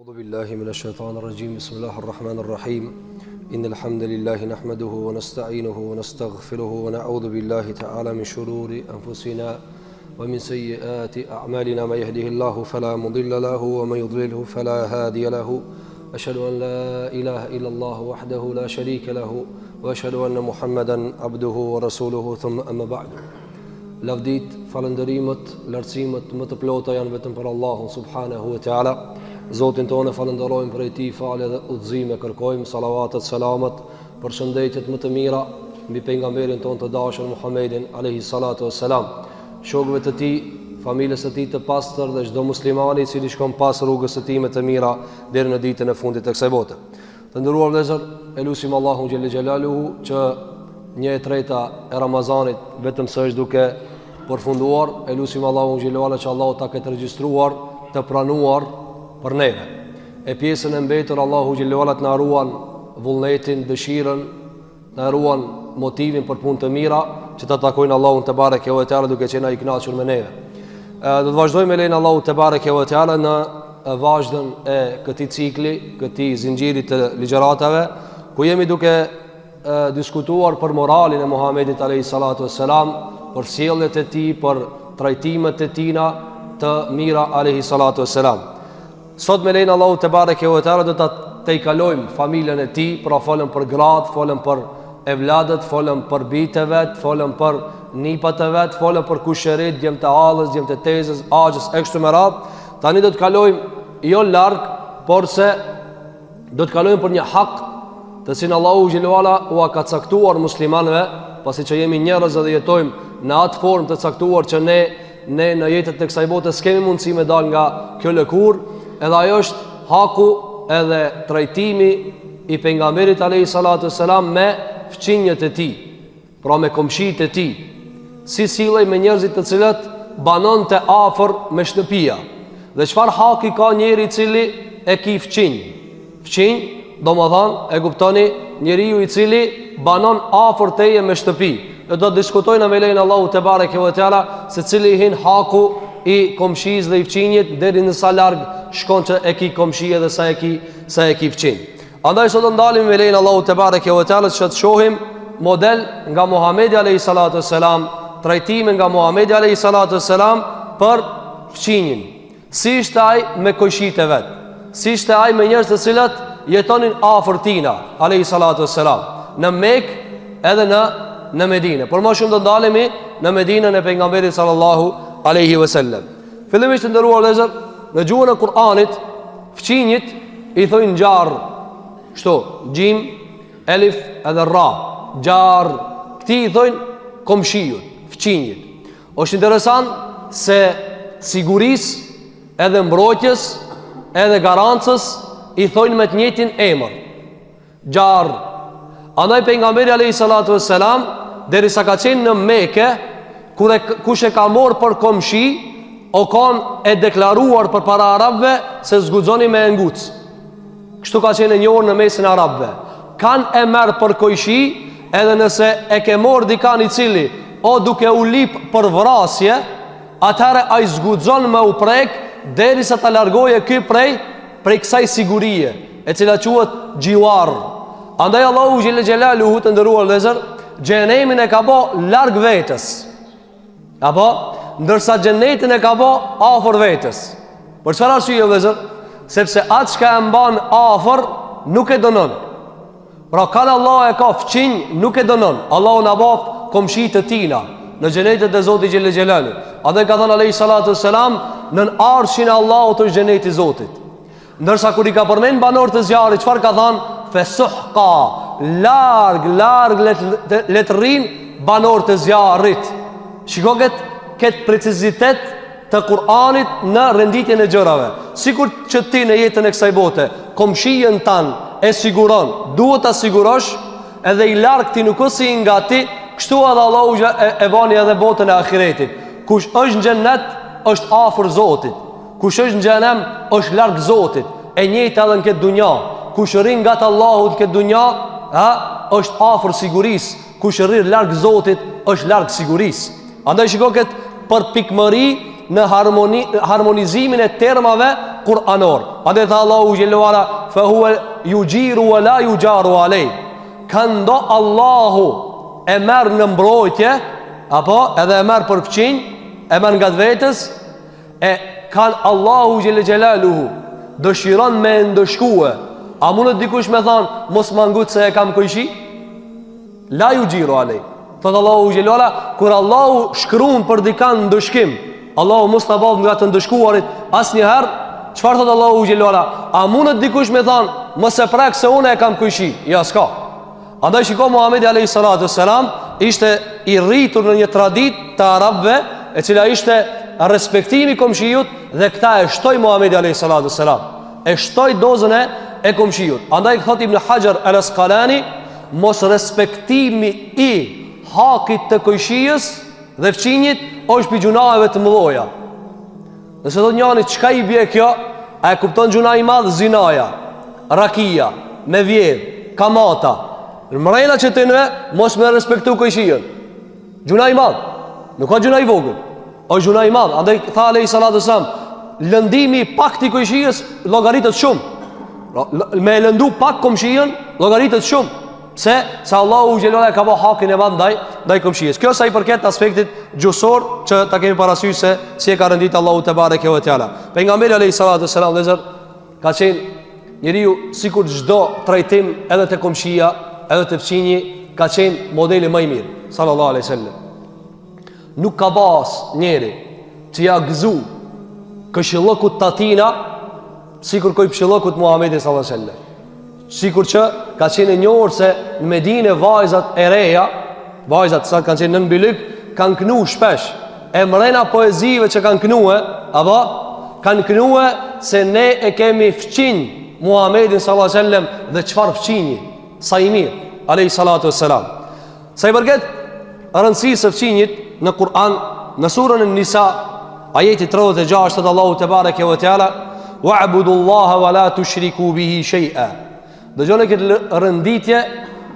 أعوذ بالله من الشيطان الرجيم بسم الله الرحمن الرحيم إن الحمد لله نحمده ونستعينه ونستغفره ونعوذ بالله تعالى من شرور أنفسنا ومن سيئات أعمالنا من يهده الله فلا مضل له ومن يضلله فلا هادي له أشهد أن لا إله إلا الله وحده لا شريك له وأشهد أن محمدا عبده ورسوله ثم أما بعد Lavdit, falëndërimet, lartësimet më të plota janë vetëm për Allahun subhanahu wa taala. Zotin tonë falënderojmë për tij falë dhe udhëzime, kërkojmë salavatet, selamet, përshëndetjet më të mira mbi pejgamberin tonë të dashur Muhammedin alayhi salatu wassalam, shokëve të tij, familjes së tij të pastër dhe çdo muslimani i cili shkon pas rrugës së tij më të mira deri në ditën e fundit të kësaj bote. Të nderuar vëllezër, elusim Allahun xhelle xhelaluhu që 1/3 e Ramazanit vetëm së është duke përfunduar, elusim Allahun xhelalu që Allahu ta ketë regjistruar, të pranuar për neve. E pjesën e mbetur Allahu xhelalu të na ruan vullnetin, dëshirën, na ruan motivin për punë të mira, që ta takojnë Allahun te bareke ve teala duke qenë i kënaqur me neve. Do të vazhdojmë me lein Allahu te bareke ve teala në vazhdën e këtij cikli, këtij zinxhiri të ligjëratave, ku jemi duke diskutuar për moralin e Muhamedit alayhi salatu wassalam, për sjelljet e tij, për trajtimet e tina të mira alayhi salatu wassalam. Sot me lein Allahu te bareke ve teala do ta tejkalojmë familjen e tij, pra folëm për gratë, folëm për evladët, folëm për bijtë vet, folëm për nipat e vet, folëm për kushërit, djemt e hallës, djemt e tezës, axhës e kështu me radhë. Tani do të kalojmë jo larg, por se do të kalojmë për një hak të cilin Allahu xhelalu u ka caktuar muslimanëve, pasi që jemi njerëz dhe jetojmë në atë formë të caktuar që ne në jetën e kësaj bote s'kemi mundësi me dal nga kjo lëkurë, edhe ajo është haku edhe trajtimi i pejgamberit alayhi salatu wassalam me fqinjet e tij, pra me komshit e tij, si sillej me njerëzit të cilët banon të afër me shtëpia. Dhe çfarë haki ka njeri i cili e ki fqinj, do më thanë, e kuptoni, njeriu i cili banon afër teje me shtëpi. Do të diskutojnë me lein Allahu te bareke ve teala se cili hin haku i komshisë dhe i fqinjit deri në sa larg shkon që e ki komshie dhe sa e ki fqinj. Andaj sot do ndalim me lein Allahu te bareke ve teala që të shohim model nga Muhamedi alayhi salatu wassalam, trajtime nga Muhamedi alayhi salatu wassalam për fqinjin. Si ishte ai me koshit e vet? Si ishte ai me njerëz të cilët jetonin afër tina alayhi salatu wassalam, në Mekë edhe në Medinë. Por më shumë do ndalemi në Medinën e pejgamberit sallallahu alaihi wasallam. Fillimisht të nderuar vëllezër, në gjuhën e Kur'anit fqinjit i thojnë xharr, kështu, gjim, elif edhe ra, xharr. Këti i thojnë komshiut, fqinjit. Është interesant se sigurisë edhe mbrojtjes edhe garancës i thojnë me të njëjtin emër, xharr. Andaj pejgamberi alayhi salatu wassalam derisa ka qenë në Mekë, kush e ka marrë për komshi, o kanë e deklaruar për para arabëve se zguxoni me nguc. Kështu ka qenë e njohur në mesin e arabëve. Kanë e merr për komshi, edhe nëse e ke marrë dikan i cili o duke u lip për vrasje, atëherë ai zguxon me u prek derisa ta largoje ky prej kësaj sigurie, e cila quhet gjiwar. Andaj Allahu xhelle xhelaluhu të nderuar vëllezër, xhenemin e ka bë larg vetes, apo ndërsa xhenetin e ka bë afër vetes. Për çfarë arsye vëllezër? Sepse atë çka e mban afër nuk e dënon. Pra kanë Allah e ka fqinj, nuk e dënon. Allahu na bë komshi të tina në xhenetet e Zotit xhelle xhelalu. Andaj ka thënë alayhi salatu wassalam, në arshin e Allahut është xheneti i Zotit. Ndërsa kur i ka përmend banorët e zjarrit, çfarë ka thënë? Fesuhqa, larg letrin banorët e zjarrit. Shiko këtë precizitet të Kur'anit në renditjen e gjërave. Sikur që ti në jetën e kësaj bote komshijën tanë e siguron, duhet ta sigurosh, edhe i larg ti nuk si nga ti, kështu edhe Allahu e bani edhe botën e ahiretit. Kush është në xhennet është afër Zotit, kush është në xhenem është larg Zotit. E njëjta edhe në këtë dunja. Kush rrin nga Allahu në këtë dunja, është afër sigurisë. Kush rrin larg Zotit është larg sigurisë. Andaj shiko këtë përpikmëri në harmonizimin e termave kuranor. Andaj tha Allahu xhallahu ala fa huwa yujiru wa la yujaru alay. Kando Allahu e merr në mbrojtje apo edhe e merr për fqinj, e merr nga vetës, e kan Allahu xhelaluhu dëshiron me ndëshkue. A mundet dikush me than mos mangut se e kam kojshi? La yujiru alay. Thot Allahu xhelalu ala, kur Allahu shkruan për dikan ndëshkim, Allahu mos ta bëv nga të ndëshkuarit asnjëherë. Çfarë thot Allahu xhelalu ala? A mundet dikush me than mos e prek se unë e kam kojshi? Ja, s'ka. Andaj shiko Muhamedi alayhi salatu wassalam ishte i rritur në një traditë të arabëve, e cila ishte respektimi komshiut, dhe këta e shtoi Muhamedi alayhi salatu wassalam. E shtoi dozën e komshiut. Andaj thot Ibn Hajar al-Asqalani, mos respektimi i hakit të kojshijës dhe fqinjit është për gjunave të mëdhoja. Nëse do njani çka i bje kjo, a e kupton gjuna i madh? Zinaja, rakia, me vjedh, kamata. Në mrejna që të nëve, mos me respektu kojshijën. Gjuna i madh, nuk ka gjuna i vogël, o gjuna i madh. Andaj tha alayhi salatu wasalam, lëndimi pak të kojshijës llogaritët shumë. Me lëndu pak komshijën llogaritët shumë. Se Allahu xhelala ka bërë hakin e madh ndaj komshijës. Kjo sa i përket aspektit gjusor që ta kemi parasysh se si e ka rendit Allahu te bareke ve teala. Pejgamberi alayhi salatu wasalam lezer ka qenë njeriu sikur çdo trajtim edhe te komshija, edhe te fqinji, ka qenë modeli më i mirë sallallahu alaihi wasallam. Nuk ka pas njeri që ja gëzu këshillokut tatina sikur koi këshillokut Muhamedi sallallahu alaihi wasallam. Sikur që ka qenë e njohur se në Medinë vajzat e reja, vajzat sa kanë qenë në mbylyk, kanë kënu shpesh. E mrena poezive që kanë kënue, apo kanë kënue se ne e kemi fqinj Muhamedin sallallahu alaihi wasallam dhe çfarë fqinji, sa i mirë, alayhi salatu wassalam. Sa i përket rëndësisë së fqinjit në Kur'an, në surën An-Nisa, ajeti 36, thot Allahu te bareke ve teala, wa'budullaha wa la tushriku bihi shay'a. Dëgjoni këtë rënditje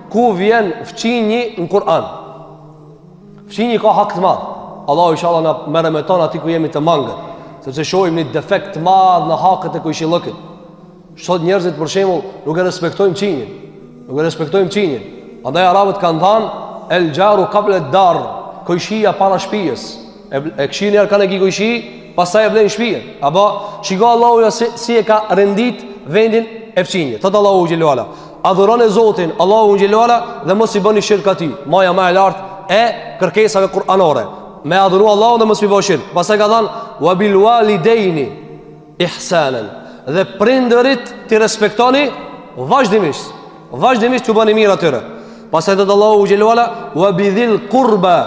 ku vjen fqinji në Kur'an. Fqinji ka hak të madh. Allahu inshallah na merr me ton aty ku jemi të mangët, sepse shohim një defekt të madh në hakët e kujshillokit. Sot njerëzit për shembull nuk e respektojnë fqinjin. Nuk e respektojnë fqinjin. Andaj arabët kanë thënë el jaru qabla ad-dar, kujshia para shtëpisë. E kishin njerë kanë e kujshi, pastaj e blen shtëpinë. Apo shiko Allahu si e ka rendit vendin e fqinje. Thot Allahu xhelalu ala, adhuroni Zotin Allahu xhelalu ala dhe mos i bëni shirk atij. Maja më e lartë e kërkesave kuranore, me adhuru Allahun dhe mos i bëni shirk. Pastaj ka thënë wa bil walidaini ihsanan, dhe prindërit ti respektoni vazhdimisht t'u bëni mirë atyre. Pastaj thot Allahu xhelalu ala wa bidhil qurba,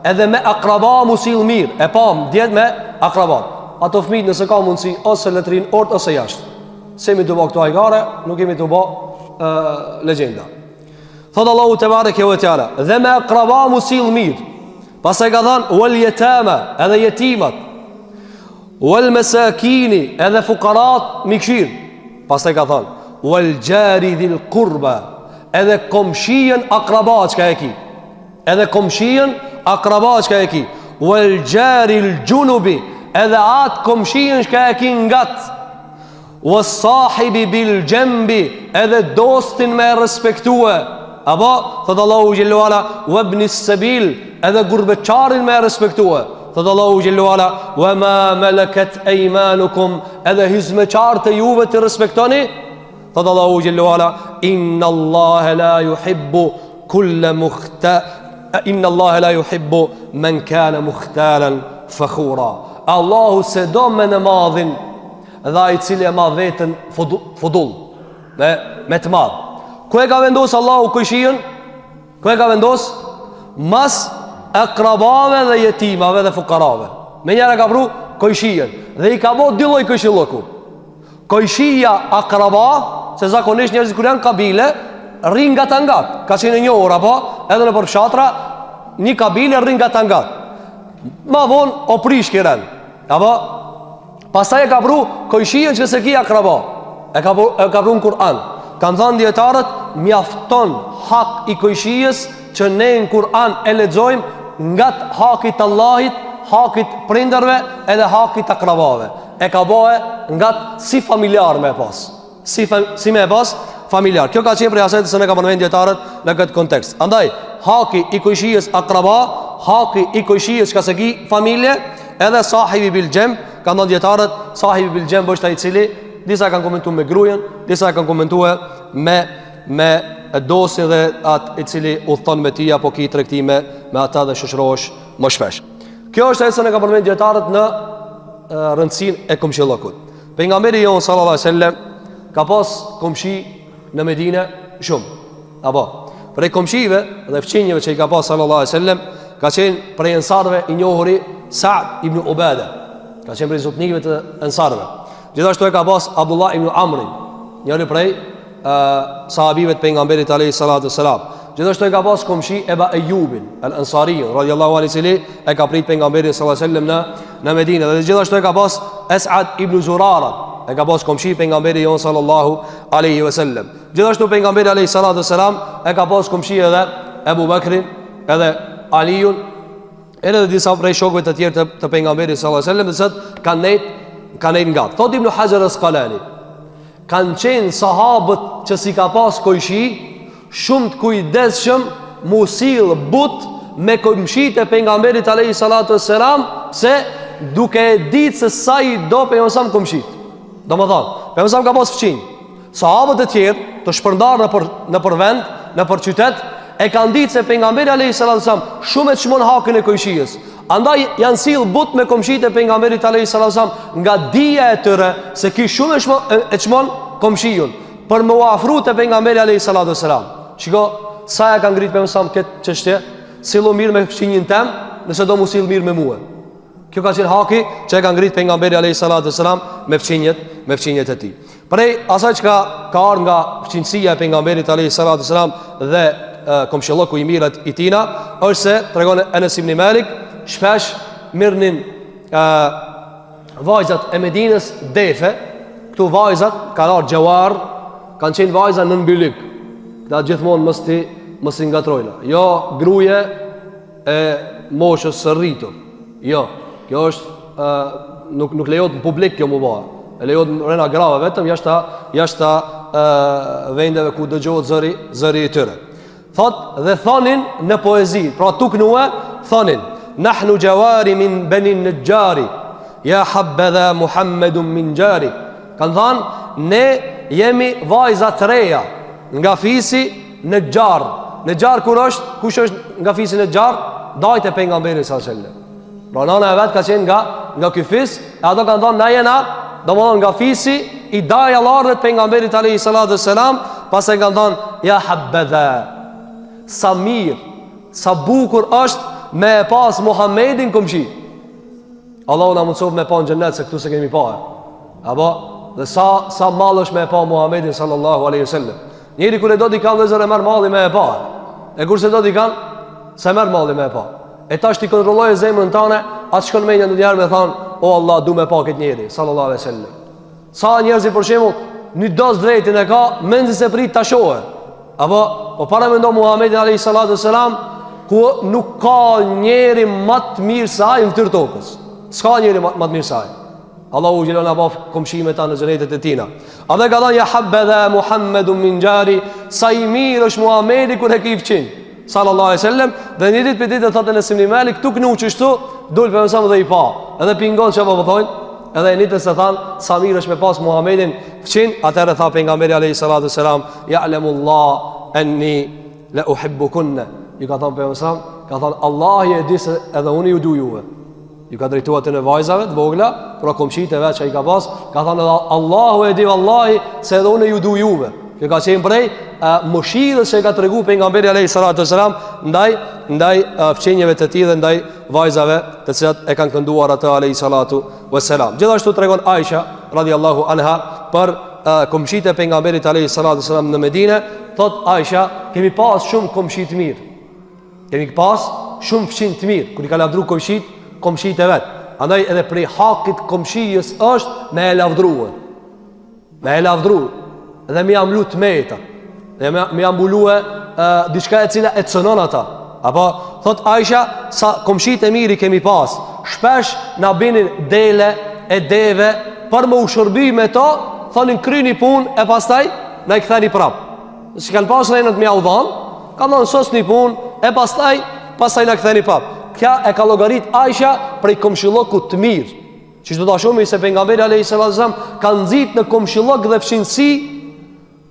edhe me akraba musil mirë. E pam djet me akraba. Ato fëmijë nëse ka mundsi ose letrin ort ose jashtë. Se mi të bo këto ajgare, nuk kemi të bo legenda. Thotë Allahu te bareke ve teala, dhe me akraba musil mirë. Pastaj ka thënë wal yatama, edhe jetimat, wal masakini, edhe fuqarat mikshir. Pastaj ka thënë wal jari dhil qurba, edhe komshien akraba çka e ki. Edhe komshien akraba çka e ki. Wal jari al junubi, edhe atë komshien çka e ki ngat. Was sahibi bil jambi, edhe dostin me respektue. Apo thot Allahu xhellahu ala wa ibn as-sabil, edhe gurbeçarin me respektue. Thot Allahu xhellahu ala wa ma malakat aymanukum, edhe hizmeçart e juve të respektoni. Thot Allahu xhellahu ala inna Allaha la yuhibbu kulla inna Allaha la yuhibbu man kana mukhtalan fakhura. Allahu se do me në madhin dhe ai cili e madh veten fudull me të madh. Ku e ka vendos Allahu kujshin? Ku e ka vendos? Mas akrabave dhe jetimave dhe fukarave. Me njëra ka pru kujshin dhe i ka bo dy lloj kujshilloku. Kujshia akraba, se zakonisht njerëzit kur janë kabile rrin nga tangat. Ka qenë një orë apo edhe në përfshatra një kabile rrin nga tangat. Ma vonë o prish kiren. Apo pastaj e ka pru kojshien që se kia akraba. E ka pru në Kur'an. Kanë thënë dietarët, mjafton hak i kojshies që ne në Kur'an e lexojmë nga hakit Allahit, hakit prindërve edhe hakit akrabave. e ka bëhe nga si familjar me pas. Si me pas familjar. Kjo ka qenë prej asetës se ne ka përmend dietarët në këtë kontekst. Andaj, haki i kujshijes akraba, haki i kujshijes ka se ki familje, edhe sahibi bil gjem, ka ndonë djetarët, sahibi bil gjem bështë ai cili, disa kanë komentu me grujen, disa kanë komentu me dosin dhe atë i cili udhton me ti, apo ki tregtime me ata dhe shoqërohesh më shpesh. Kjo është ajo që ne ka përmend dietarët në rëndësinë e komshillokut. Pejgamberi jon sallallahu alaihi wasallam ka pas komshi në Medinë shumë. Apo prej komshive dhe fqinjeve që i ka pas sallallahu alaihi wasallam ka qenë prej ensarve i njohuri Sa'd ibn Ubada. Ka qenë prej zotnikëve të ensarve. Gjithashtu e ka pas Abdullah ibn Amr, njëri prej sahabive të pejgamberit alayhi salatu wassalam. Gjithashtu e ka pas komshi Eba Ejubin al-Ansari radhiyallahu anhu, i cili e ka prit pejgamberin sallallahu alaihi wasallam në Medinë. Dhe gjithashtu e ka pas Es'ad ibn Zurara, e ka pas komshi pejgamberi jon sallallahu alaihi wasallam. Gjithashtu pejgamberi alayhi salatu wassalam e ka pas komshi edhe Abu Bakrin, edhe Aliun, edhe disa prej shokëve të tjerë të pejgamberit sallallahu alaihi wasallam, se kanë nejt nga. Thot Ibn Hajar al-Asqalani, kanë qenë sahabët që si ka pas kojshi shumë të kujdesshëm mu sill but me komshit e pejgamberit alayhi salatu wassalam, se duke e ditë se sa i do pejgamberi komshit. Domethënë, pejgamberi ka pas fëmijë. Sahabët e tjerë të shpërndarë në për vend, në për qytet, e kanë ditë se pejgamberi alayhi salatu wasallam shumë e çmon hakën e kojshijes. Andaj janë sill but me komshit e pejgamberit alayhi salatu wasallam nga dija e tyre se ki shumë e çmon komshiun për më afru te pejgamberi alayhi salatu wasallam. Shiko sa e ka ngrit pejgamberi këtë çështje, sillu mirë me fëmijën tëm, nëse do mu sill mirë me mua. Kjo ka qenë haki që e ka ngrit pejgamberi alayhi salatu wasallam me fëmijët e tij. Prej asaj që ka ardhur nga fëmijësia e pejgamberit alayhi salatu wasallam dhe komshilloku i mirët i tina, është se tregon Enes ibn Malik, shpesh mirnin vajzat e Medinës defe. Këtu vajzat kanë ardhur xhawar, kanë qenë vajza në mbylyk. Këta gjithmonë mos i ngatrojnë. Jo gruaje e moshës së rritur. Jo, kjo është nuk lejohet në publik kjo më bëhet. E lejohet në rena grave vetëm jashta vendeve ku dëgjohet zëri i tyre. Thot dhe thonin në poezi, pra tuknue, thonin nahnu gjawari min benin në gjari, ja habbedha Muhammedun min gjari. Kanë thanë, ne jemi vajza të reja nga fisi në gjarë. Në gjarë kush është nga fisi në gjarë? Dajt e pejgamberit sallallahu alaihi wasallam. Pra nana e vetë ka qenë nga ky fis, e ato kanë thanë, na jena, domethënë nga fisi i daja lardhet pejgamberit alayhi salatu wasalam, pas e kanë thanë, ja habbedha, sa mirë, sa bukur është me e pas Muhammedin komshi. Allahu na mundsof me pa në xhennet, se këtu se kemi pa. Apo dhe sa mall është me e pa Muhammedin sallallahu alaihi wasallam. Njëri kur e do di kanë vëzër e merr malli me e pa. E kurse do di kanë se merr malli me e pa. E tash ti kontrolloj zemrën tënde, atë shkon me një ndjerë me thon, o Allah, du me pa këtë njeri sallallahu alaihi wasallam. Sa njerëz për shembull, një dos drejtin e ka, mendzi se prit ta shohë. Apo para mendon Muhammedin alayhi salatu wasalam, ku nuk ka njeri më të mirë se ai në fytyrë tokës. S'ka njeri më të mirë se ai. Allahu xhelal abaf komshime ta në xhenetet e tina. A dhe ka thënë ja habbadha Muhammedun min jari, sa i mirë është Muhamedi kur e ka fqin sallallahu alaihi wasallam. Dhe një ditë për ditë thotë Enes ibn Malik, tuk nuk çështu, dul për mësam dhe i pa. Edhe pingon çfarë po thonë, edhe një ditë se than sa mirë është me pas Muhamedin fqin, atëherë tha pejgamberi alayhi salatu wasalam, ya'lamullah anni la uhibbukunna. Ju ka thënë për mësam, ka thënë Allah e di se edhe unë ju du juve. Ju ka drejtuar të në vajzave të vogla, pra komshit e vetë që i ka pas, ka thënë edhe Allahu e di vallahi se edhe unë ju du juve. Kjo ka qenë prej mëshirës që i ka të regu pejgamberi alayhi salatu wasalam ndaj fqenjeve të tij dhe ndaj vajzave të cilat e kanë kënduar atë alayhi salatu wasalam. Gjithashtu tregon Aisha radhiyallahu anha për komshit e pejgamberit alayhi salatu wasalam në Medinë, thot Aisha, kemi pas shumë komshit mirë. Kemi pas shumë fqin të mirë, kur i ka lavdru komshit e vetë. Andaj edhe prej hakit komshijës është me e lavdruë. Me e lavdruë. Dhe mi jam lutë me eta. Dhe mi jam buluë diçka e cila e cënon ata. Apo, thot Aisha, sa komshit e miri kemi pas, shpesh na binin dele e deve për më u shërby me to, thonin kryni punë e pastaj na i ktheni prap. Si kanë pas rënë të mia u dhon, kanë thënë sos një punë e pastaj na ktheni prap. Kja e ka llogarit Aisha prej komshillokut të mirë. Që do ta shohim se pejgamberi alayhis salam ka nxit në komshillok dhe fshinësi,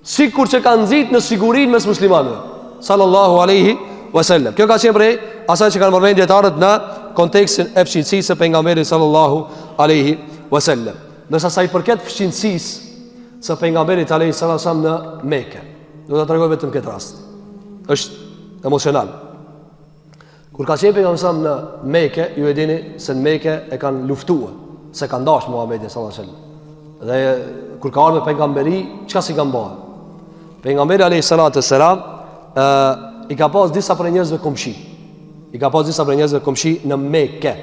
sikur që ka nxit në sigurinë mes muslimanëve. Sallallahu alaihi wasallam. Kjo ka qenë prej asaj që kanë marrë dietarët në kontekstin e fshinësisë së pejgamberit sallallahu alaihi wasallam. Ndërsa sa i përket fshinësisë së pejgamberit alayhis salam në Mekë, do ta tregoj vetëm këtë rast. Është emocional. Kur ka qenë pejgamberi sallallahu alaihi wasallam në Mekë, ju e dini se në Mekë e kanë luftuar, se kanë dashur Muhamedit sallallahu alaihi wasallam. Dhe kur ka ardhur pejgamberi, çka si kanë bërë? Pejgamberi alayhis salam i ka pas disa prej njerëzve komshi. I ka pas disa prej njerëzve komshi në Mekë.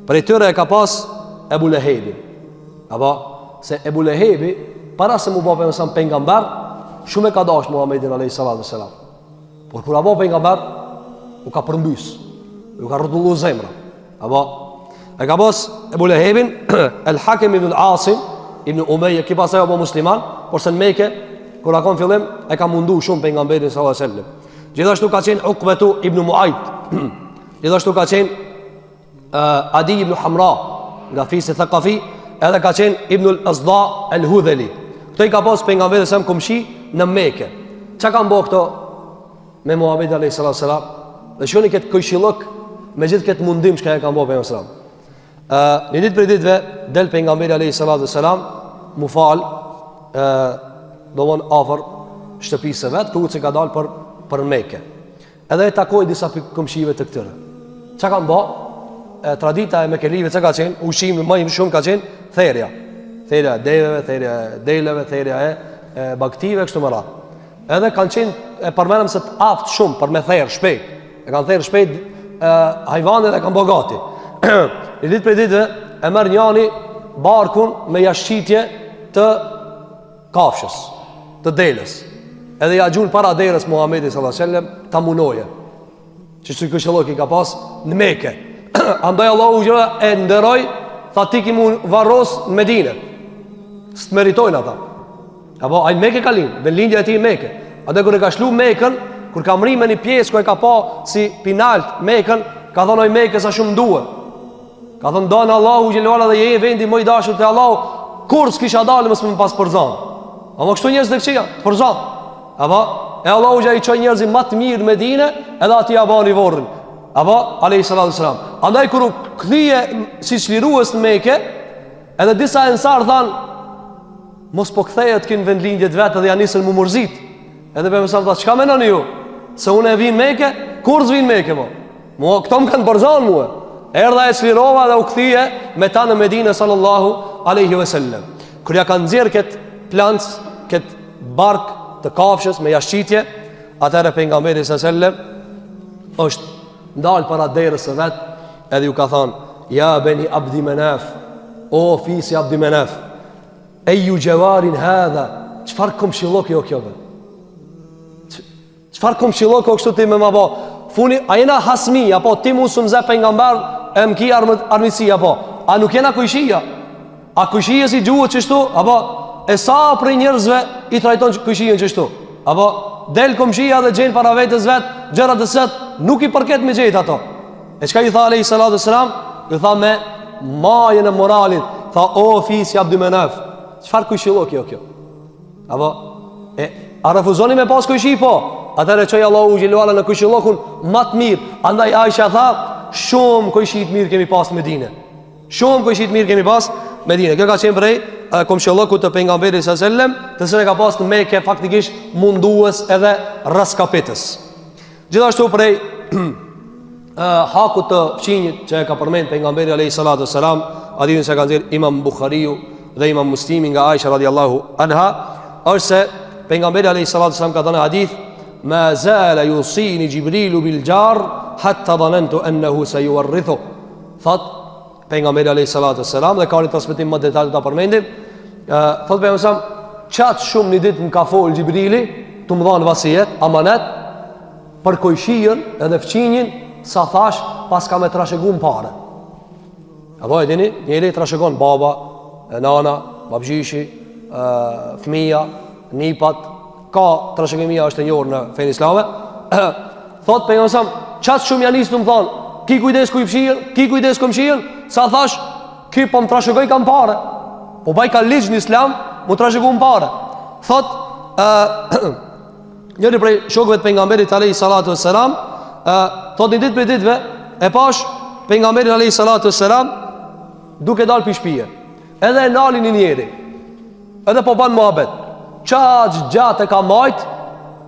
Prej tyre e ka pas Ebu Lehebi. Apo se Ebu Lehebi para se mu bë pejgamber, shumë e ka dashur Muhamedit alayhis salam. Por kur apo pejgamber u ka përmbys, u ka rrotulluar zemra. Apo e ka pas Ebu Lehebin El Hakim ibn al-Asim ibn Umayya, ki pasaj apo musliman, por se në Mekë kur akon fillim e ka mundu shumë pejgamberin sallallahu alaihi wasallam. Gjithashtu ka qenë Uqbatu ibn Mu'ayt. Gjithashtu ka qenë Adi ibn Hamra nga fisi Thaqafi, edhe ka qenë Ibn al-Azda al-Hudhali. Këto i ka pas pejgamberi sa komshi në Mekë. Çka kanë bërë këto me Muhamedit alayhis salam? Dhe shoni këtë këshillok me gjithë këtë mundim që ka e kanë bërë pejgamberi sallallahu alaihi wasallam. Një ditë për ditëve del pejgamberi alayhis salam mu fal domon afër shtëpisë vet, ku që ka dalë për Mekë. Edhe e takoi disa komshive të këtyre. Çka kanë bërë? Tradita e Mekelive çka ka qenë? Ushqimi më i shumë ka qenë therrja. Therrja e deveve, therrja e deleve, therrja e bagtive kështu më radh. Edhe kanë qenë e përmendëm se të aft shumë për me therr shpejt. E kanë therr shpejt hyjvanet e kanë bërë gati. Një ditë për ditë e merr njëri barkun me jashqitje të kafshës, të delës. Edhe ja gjun para derës Muhamedit sallallahu alaihi wasallam ta munoje. Që këshilloki ka pas në Mekë. Andaj Allahu e nderoj, tha ti ki mu varros në Medinë. S'të meritojnë ata. Apo ai Mekë ka lind, dhe lindja e tij në Mekë. Atë kur e ka shlu Mekën, kur ka mri me një pjesë ku e ka pa si pinalt Mekën, ka thonë ai Mekë sa shumë duhet. Ka thonë don Allahu xhelala dhe je vendi më i dashur te Allahu, kur s'kisha dalë mos më pas përzon. Apo kështu njerëz të këqija, përzon. Apo e Allahu ja i çoi njerëzin më të mirë në Medinë, edhe aty ja bani vorrin. Apo alayhi salatu wasalam. Andaj kur u kthye si çlirues në Mekë, edhe disa ensar than mos po kthehet kin vendlindjet vetë dhe ja nisën më murzit. Edhe për mësam tha, çka menoni ju? Se unë e vin Mekë, kur s'vin Mekë mo? Mo këto më kanë përzon mua. Erdha e çlirova dhe u kthye me ta në Medinë sallallahu alaihi wasallam. Kur ja kanë nxjerr kët planc, kët bark të kafshës me jashqitje, atëherë pejgamberi sallallahu alaihi wasallam është ndalë para derës së vet, edhe ju ka thonë: "Ya bani Abdi Manaf, o fisi Abdi Manaf, ayu jawarin hadha?" Çfarë komshillok jo kjo? Çfarë komshillok kështu ti më bë? Funi, a jena hasmi apo ti mos më zë pejgamber e më ki armësi apo? A nuk jena kujshia? A kujshia si gjuhët çështu apo e sa për njerëzve i trajton kujshinë çështu? Apo del komshia dhe gjen para vetes vet gjëra të sot nuk i përket me gjet ato. E çka i tha alayhi salatu selam? I tha me majën e moralit, tha o fisi Abdi Manaf, çfarë kujshillok jo kjo? Apo a refuzoni me pas kujshi po? Atëherë çoj Allahu xhelalu në kujshillokun më të mirë. Andaj Aisha tha, shumë kujshi të mirë kemi pas në Medinë. Shumë kujshi të mirë kemi pas në Medinë. Kjo ka qenë prej komshillokut të pejgamberit sallallahu alajhi wasallam, të cilën ka pas në Mekë faktikisht mundues edhe raskapetës. Gjithashtu prej hakut të fqinjit që e ka përmend pejgamberi alayhi salatu wasalam, hadithin që ka nxjerr Imam Buhariu dhe Imam Muslimi nga Aisha radhiyallahu anha, është se pejgamberi alayhi salatu wasalam ka thënë hadith: "Ma zala yusini Jibrilu bil jar hatta dhanantu annahu sayuwarrithu." Thot pejgamberi alayhi salatu wasalam, dhe ka një transmetim më detajt ta përmendim, thot pejgamberi çat shumë një ditë më ka fol Jibrili të më dhanë vasijet, amanet për kojshijën edhe fqinjin, sa thash pas ka me trashëguar parë. Apo e dini, njëri trashëgon baba, nana, babgjishi, fëmia, nipat, ka trashëgimia është e njohur në fenë islame. Thot pejgamberi, çast shumë janë nisur më thon, ki kujdes ku i fshihen, ki kujdes ku mshihen, sa thash, ki po më trashëgoj kam parë. Po baj ka ligj në islam, mu trashëgoj parë. Thot njëri prej shokëve të pejgamberit alayhi salatu wassalam, thot një ditë prej ditëve e pash pejgamberin alayhi salatu wassalam duke dalë pi shtëpie. Edhe e nalin një njeri. Edhe po ban muhabet. Çaj gjatë ka majt,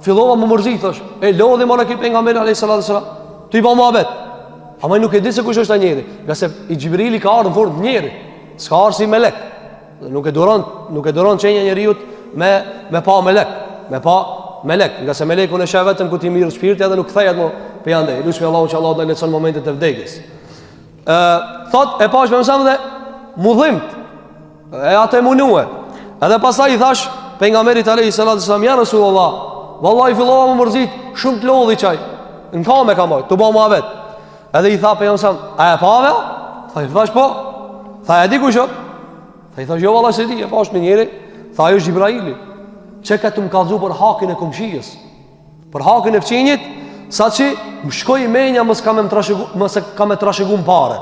fillova më mërzit, thash. E lodhi mora ki pejgamberi alayhi salatu wassalam. Ti pa muhabet. Ama nuk e di se kush është ai njeri, nga se i Xhibrili ka ardhur në formë njeri. S'ka ardhur si melek. Nuk e duron çënja e njeriu me pa melek, nga se melekun e sheh vetëm ku ti mirë shpirti edhe nuk kthehet më pe ande. Lutemi Allahun që Allah na lecon momentet e vdekjes. Thot e pash me mësam dhe mudhimt. E atë munue. Edhe pastaj i thash pejgamberit alayhi salatu sallam, ja Rasulullah, vallahi fillova më mërzit, shumë të lodhi çaj. Në kamë ka moj, tu bë muhabet. Edhe i tha pejgamberi, a e pave? Thash po. Tha e di kush është? Tha i thash jo vallahi se di, e pash me njëri. Tha ajo është Xhibraili. Çe ka të më kallzu për hakin e komshijes, për hakin e fqinjit, saqë më shkoi menja mos ka më trashëguar parë.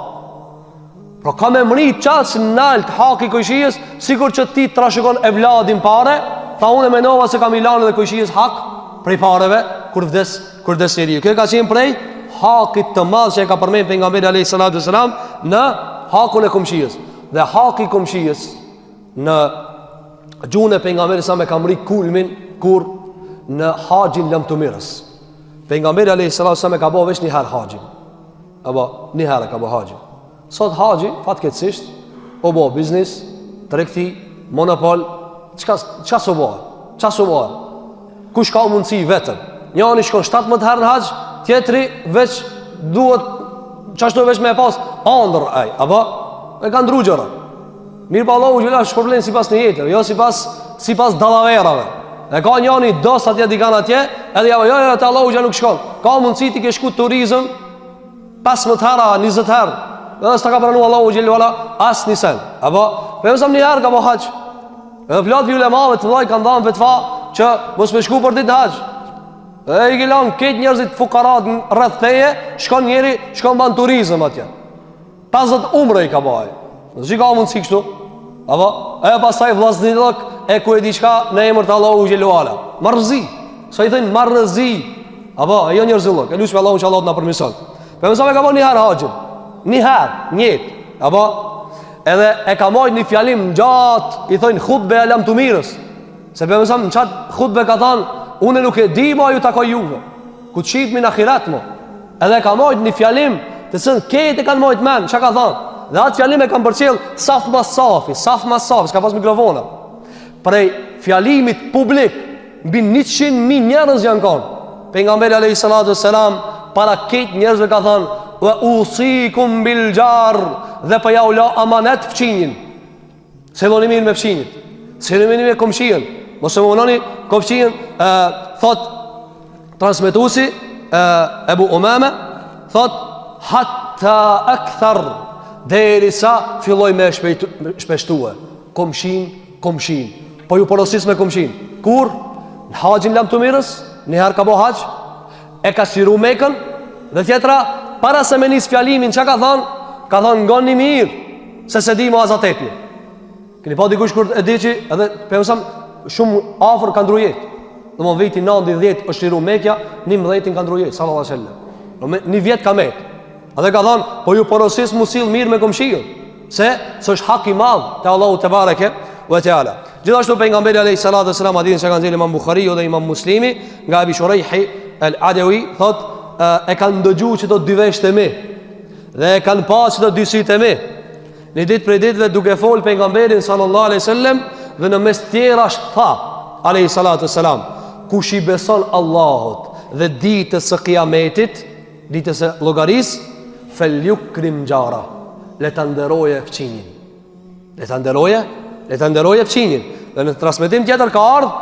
Pra ka me mrit qatë në nalt haki kojshijes, sikur që ti trashëgon e vladin pare, tha unë e menova se kam ilanë dhe kojshijes hak prej pareve kur vdes njeri. Kjo ka qenë prej hakit të madh që e ka përmend pejgamberi alayhi salatu wasalam në hakun e komshijes. Dhe haki komshijes në gjuhën e pejgamberit sa me ka mrit kulmin kur në haxhin lamtumirës. Pejgamberi alayhi salatu wasalam ka bëu veç një herë haxhin. Apo një herë ka bëu haxhin. Sot haxhi fatkeqësisht o bo biznes, tregti, monopol, çka so bëhet? Kush ka mundësi vetëm? Njëri shkon 17 herë në haxh, tjetri veç duhet çashtu veç me pas ëndër ai, apo e ka ndruar gjëra. Mirë pa Allahu gjëra është problem sipas në jetë, jo sipas dallaverave. E ka njëri dos atje di kanë atje, edhe jo te Allahu gjë nuk shkon. Ka mundësi ti ke shku turizëm 15 herë, 20 herë. Edhe s'ta ka pranuar Allahu xhelalu ala as një sen. Apo përsam një herë ka po hax. Edhe plot ulemave të vllai kanë dhënë vetfa që mos me shku për ditë hax. E i gjelon këtë njerëzit fukarat rreth teje, shkon njëri, shkon ban turizëm atje. 50 umre i ka bëj. Zi ka mundsi kështu. Apo e pastaj vllaznikok e ku e diçka në emër të Allahu xhelalu ala. Marrëzi. Sa i thënë marrëzi. Apo ajo njerëzullok. E lutem Allahun që Allah na përmirëson. Përsam e ka bënë një herë haxhin. Një herë, njët. Apo edhe e ka marrë një fjalim gjatë, i thonë khutbe e lam të mirës. Se për mësam në qatë khutbe ka thanë, unë nuk e di ma ju takoj juve, ku të shifmi në akhirat mo. Edhe ka marrë një fjalim të sënë kete kanë marrë të menë, që ka thanë? Dhe atë fjalim e kam përcjell saf mas safi, s'ka pas mikrofona. Prej fjalimit publik, mbi 100.000 njerëz janë kanë. Pejgamberi alayhi salatu wassalam para ketë njerëzve ka thanë, wa usikum bil jar, dhe pa ja u la amanet fqinjin. Se voni mirë me fqinjit, se voni mirë me komshijen, mos e vononi komshijen. Thot transmetuesi Ebu Umame, thot hatta akthar, derisa filloj me shpeshtue komshin. Po ju porosis me komshin. Kur në haxhin lam të mirës, një herë ka bo haxh, e ka shiru Mekën, dhe tjetra para se me nis fjalimin, që ka thonë ngoni mirë, se di mu azatetni. Këni pa dikush kur e di që, edhe përmësam shumë afer ka ndrujet. Dhe më viti 9-10 është shiru Mekja, 11 ka ndrujet, sallallahu alaihi wasallam. Një vjet ka met. Edhe ka thonë, po ju porosis musil mirë me komshijën, se është hak i madh te Allahu te bareke ve teala. Gjithashtu pejgamberi alayhi salatu wasalam hadithin që kanë dhënë Imam Buhariu dhe Imam Muslimi nga Abi Shuraihi al-Adawi, thotë e kanë ndëgju që do dy veshtë e mi, dhe e kanë pa që do dy sytë e mi. Një ditë prej ditëve duke fol pejgamberin sallallahu alaihi wasallam, dhe në mes tjera tha alayhi salatu wasalam, kush i beson Allahut dhe ditës së kiametit, ditës së llogaris, falyukrim jara, le ta nderoje fqinjin. Le ta nderoje fqinjin. Dhe në transmetim tjetër ka ardhur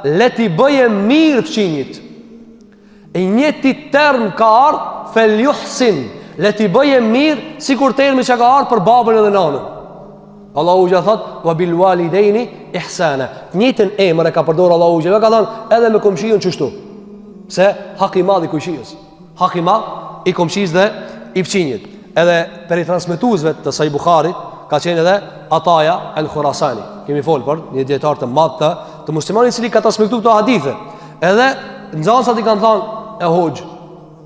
le ti bëje mirë fqinjit. E njëti term ka ardhur feljuhsin, Le t'i bëje mirë sikur termi që ka ardhur për babën edhe nanën. Allahu xha thot: "Wa bil walidaini ihsana." Njëtën emër e ka përdorur Allahu xha, ka thënë edhe me komshiun çështu. Se hak i madh i komshisë. Hak i madh i komshisë dhe i fëmijët. Edhe për i transmetuesve të Sahih Buharit ka qenë edhe Ataja al-Khurasani. Kemi folur për një dietar të madh të muslimanit i cili ka transmetuar këto hadithe. Edhe nxënësat i kanë thënë: "E hoxh,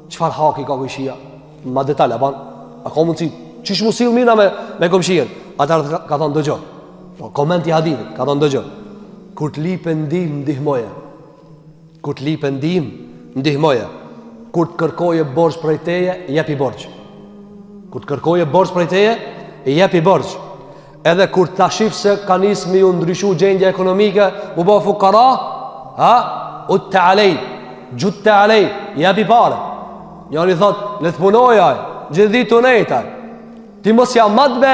çfarë haki ka komshia?" Ma detaj apo a ka mundsi çish mos sill mina me komshin. Ata ka thënë dëgjoj. Po komenti i hadithit ka thënë dëgjoj. Kur të lipen ndim ndihmoje. Kur të lipen ndim ndihmoje. Kur të kërkoje borxh prej teje, jepi borxh. Kur të kërkoje borxh prej teje, jepi borxh. Edhe kur ta shif se ka nis me u ndryshu gjendja ekonomike, u bë fukara, ut alej, jut alej, jepi parë. Njëri thot, le të punoj aj, gjithi të nejtaj. Ti mos ja madbe,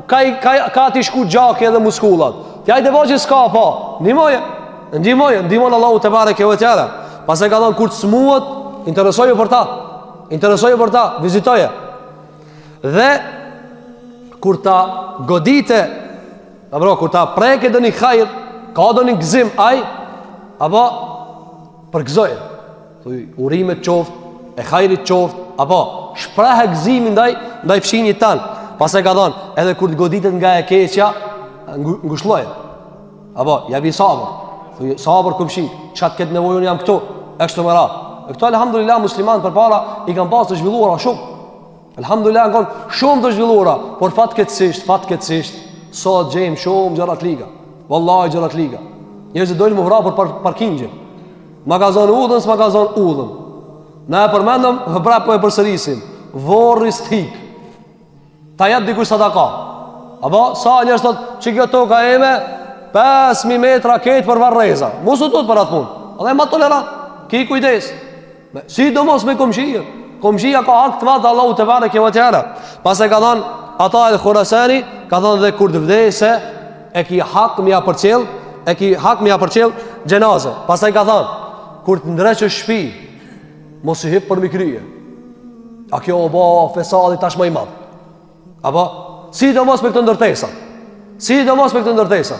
ka ti shku gjaki edhe muskullat. Ti ajde vo që s'ka pa, ndihmoje Allahu te bareke ve teala. Pas e ka thonë, kur të smuët, interesoje për ta, vizitoje. Dhe, kur ta godite, kur ta preke dhe një khajr, ka do një gzim aj, apo përgzoje. Urimet qoftë, e hajrit qoftë, apo shpreh gëzimin ndaj fshinjit tanë. Pas e ka thonë, edhe kur të goditet nga e keqja, ngushloje. Apo, jabi sabër. Thuj, sabër këmshi, qatë këtë nevojën jam këtu, e kështu më ra. E këto, alhamdulillah, musliman për para i kanë pas të zhvilluara shumë. Alhamdulillah, në kanë shumë të zhvilluara, por fatkeqësisht, sot gjejmë shumë gjërat liga. Wallahi gjërat liga. Njerëzit dojnë më vra për parkingje. Magazon udhën, s'magazon udhën. Na e përmendëm, prapë po e përsërisim. Vorri stik. Ta jep dikush sadaka. Apo sa njerëz thotë, "Çi kjo toka eme 5000 metra këtë për varreza." Mos u tut për atë punë. Edhe më tolerant. Ki kujdes. Sidomos me komshia. Komshia ka hak të madh Allahu te bareke ve teala. Pas e ka thënë ata al-Khurasani, ka thënë dhe kur të vdesë e ki hak me ja përcjell, xhenazë. Pas e ka thënë kur të ndreqësh shtëpi, mos i hip për mikryje. A kjo o ba fesadi tash më i madh. Apo sidomos me këtë ndërtesa.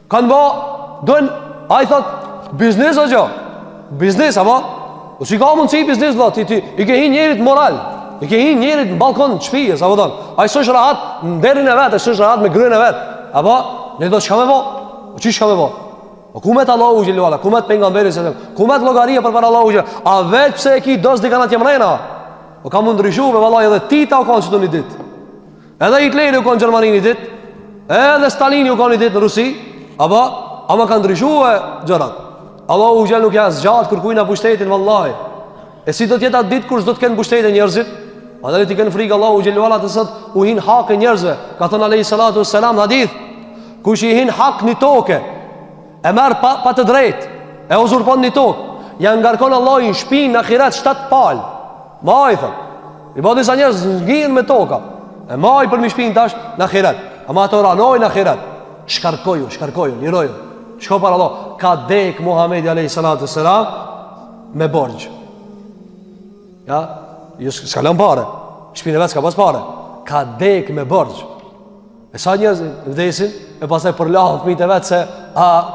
Kanë ba dojnë, ai thot biznes o gjo. Biznes apo? O si ka mundsi biznes valla, ti i ke hin njerit moral. I ke hin njerit në balkon të shtëpisë, apo thon. Ai s'është rahat në derën e vet, s'është rahat me gryën e vet. Apo ne do të shkojmë vao. O çish shkojmë vao? O kumet Allahu xhelalu ala, kumet pejgamberi sallallahu alaihi wasallam, kumet llogaria për para Allahu xhelalu. A vetë pse e ki dos dikanat jam rena? O ka mund ndryshuar vallahi edhe Tita u kanë çdo një ditë. Edhe Hitleri u kanë Gjermani një ditë. Edhe Stalini u kanë një ditë në Rusi. Apo ama kanë ndryshuar gjërat. Allahu xhelalu nuk ja zgjat kërkuin na pushtetin vallahi. E si do të jetë atë ditë kur s'do të kenë pushtetin njerëzit? Andaj ti kanë frikë Allahu xhelalu ala të sot u hin hak e njerëzve. Ka thënë alayhi salatu wassalam hadith, kush i hin hak në tokë, e merr pa të drejtë, e uzurpon një tokë, ja ngarkon Allahu në shpinë në ahiret 7 palë. Maj thot. I bëu disa njerëz ngjihen me toka. E maj për mi shpinë tash në ahiret. Ama ato ranojnë në ahiret. Shkarkoju, liroju. Shko para Allah. Ka dek Muhamedi alayhi salatu wassalam me borxh. Ja, ju s'ka lënë parë. Shpinë vetë s'ka pas parë. Ka dek me borxh. E sa njerëz vdesin, e pastaj përlahen fëmijët e vet se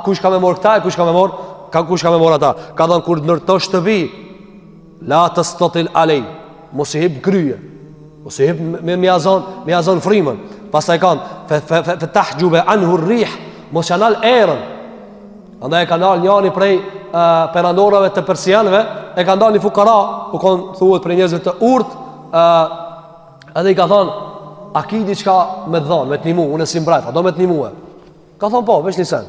kush ka më marr këta, kush ka më marr ata. Ka thënë kur ndërtosh shtëpi, la tastatil alay, mos i hip gryje, mos i hip me azon frymën. Pastaj kanë fatahjuba anhu ar-rih, mos janal erën. Andaj ka dalë njëri prej perandorave të persianëve, e ka dalë një fukara, ku kanë thuhet për njerëzve të urtë, edhe i ka thonë, a ki diçka me dhënë, me të nimu, unë e si mbret, a do me të nimue? Ka thonë po, veç një sen.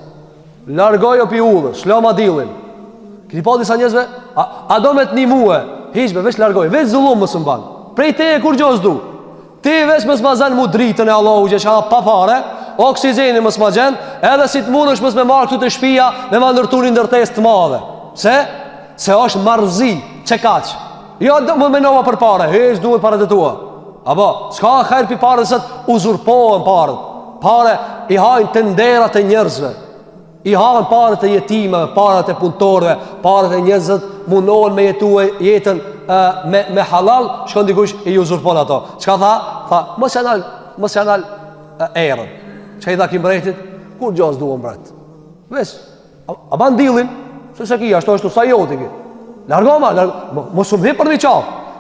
Largoj o pi udhës, shlo ma dilin. Këti po disa njerëzve, a do me të nimue? Hiqbe, veç largoj, veç zullum më së mbanë. Prej te e kur gjos du. Ti veç më s'mazen mu dritën e Allahu që ka pa pare, oksigeni më s'mazen, edhe si të mund është më s'me marrë këtu të shpia, me ma ndërturin ndërtes të madhe. Se është marzi, që kaqë. Jo, më menova për pare, heq duhet pare të tua. Apo, s'ka kajrë pi pare se të uzurpohen pare. Pare i hajnë të nderat e njerëzve. I hajnë pare të jetimeve, pare të punëtorve, pare të njerëzët mundohen me jetu e jetën me halal, shkon dikush i uzurpon ato. Çka tha? Tha, mos janë erën. Çka i tha Kimbretit? Kur gjos duon brat. Ves, a ban dillin, se ki ashtu ashtu sa joti ki. Largoma, mos u mbi për diçka.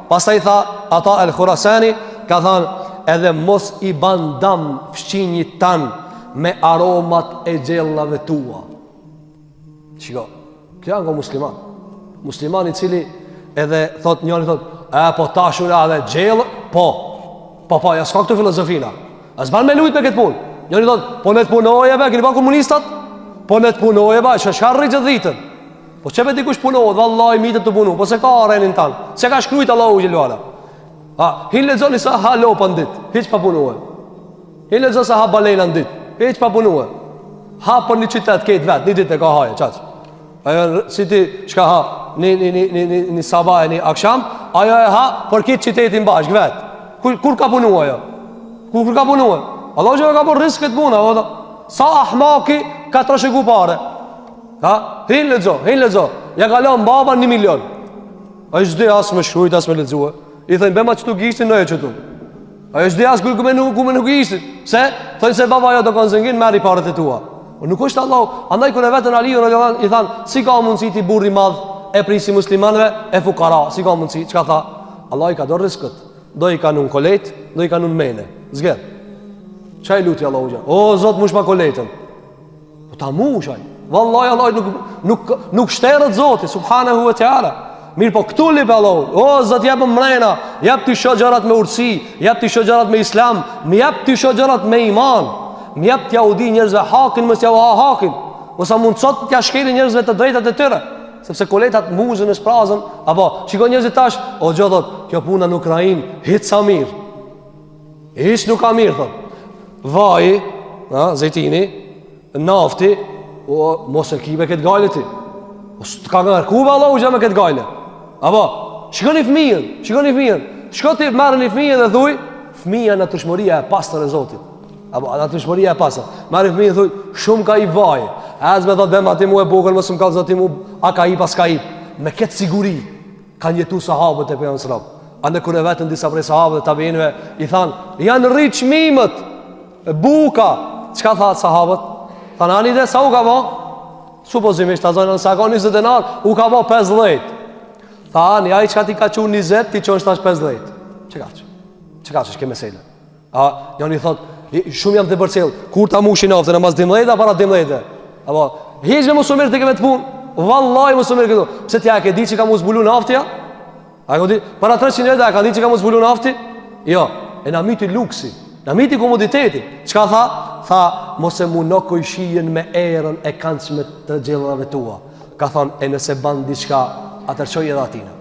Pastaj tha ata El Khurasani, ka thënë edhe mos i ban dam fshinjit tan me aromat e gjellave tua. Shiko, kjo janë musliman. Musliman i cili edhe thot njëri thot, po tashura dhe gjellë, po, ja s'ka këtë filozofina. As ban me lujt me këtë punë. Njëri thot, po ne të punoje be, keni ban komunistat? Po ne të punoje be, shkarri gjithë ditën. Po çe be dikush punohet, vallahi mitet të punu, po se ka arenin tan. Se ka shkruajt Allahu xhelala. Hin lexoni sa halo pandit, hiç pa punuar. Hin lexoni sa ha balena ndit, hiç pa punuar. Ha për një qytet këtë vet, një ditë e ka haje, çaj. Ajo si ti çka ha, në sabah e në akşam, ajo e ha për këtë qytetin bashk vet. Kur ka punuar ajo? Kur ka punuar? Allahu xhelala ka bërë rrezik këtë punë, sa ahmaki ka trashëgu parë. Hin lezo, ja kalon baba 1 milion. Ai s'di as me shkruajt as me lexuar. I thënë bema çtu gishtin në çtu. Ai s'di as ku me nuk gishtin. Pse? Thonë se baba ajo do konzengin merri parët e tua. Po nuk është Allahu, andaj kur e vetën Aliu i than, si ka mundësi ti burri madh e prisi muslimanëve e fukara, si ka mundësi? Çka tha? Allah i ka dorë rrezikut. Do i kanun kolet, do i kanun mene. Zgjer. Çaj luti Allahu xha. O Zot mush pa koletën. Po ta mushaj. Wallahi Allah nuk shterët Zoti subhanahu wa taala. Mirë po këtu li për Allah. O Zot jap mrena, jap ti shoxharat me urtësi, jap ti shoxharat me islam, më jap ti shoxharat me iman, më jap ti audi njerëzve hakin, mos ja hakin. Ose mund sot t'ja shkelin njerëzve të drejtat e tyre, sepse koletat muzën e sprazën, apo shikon njerëzit tash, o xhotot, kjo puna në Ukrainë hiç sa mirë. Hiç nuk ka mirë thot. Vaj, zejtini, nafti, o mos e kibe këtë gajle ti. O s'ka ngarkuve Allah u gjë me këtë gajle. Apo, shikoni fëmijën. Shko ti marrë një fëmijë dhe thuj, fëmija në tërshmëria e pastër e Zotit. Apo, në tërshmëria e pastër. Marrë fëmijë dhe thuj, shumë ka i vaj. Az me thot, bema ti mu e bukër, mësë më ka zoti mu, a ka i pas ka i. Me këtë siguri, kanë jetu sahabët e për janë sëram. Ande kër e vetën disa prej sahabët e tabinve, i thanë, janë rritë shmimët, buka. Qka thatë sahabët? Thanë, ani dhe, sa u ka bo? Supozimisht, ta zonë, nësa ka 20 denar, u ka bo 50. Thanë, ja i qka ti ka që 20, ti qonë shtash 50. Që ka që shke mesele? Njën i thotë, shumë jam të bërcel, kur ta mushin aftë, në mas 12, para 12. Apo, heqë në mësumirë të keme të punë, vallaj mësumirë këtu. Pse tja e ke di që ka mu zbulu në aftëja? Para 300 vete, a ka di që ka mu zbulu në afti? Jo, e na miti luksi, na miti komoditeti. Qka tha? Tha, mos e mu në kojshien me erën e kançme të gjellërave tua. Ka thonë, e nëse ban diçka, atër qoj edhe atina.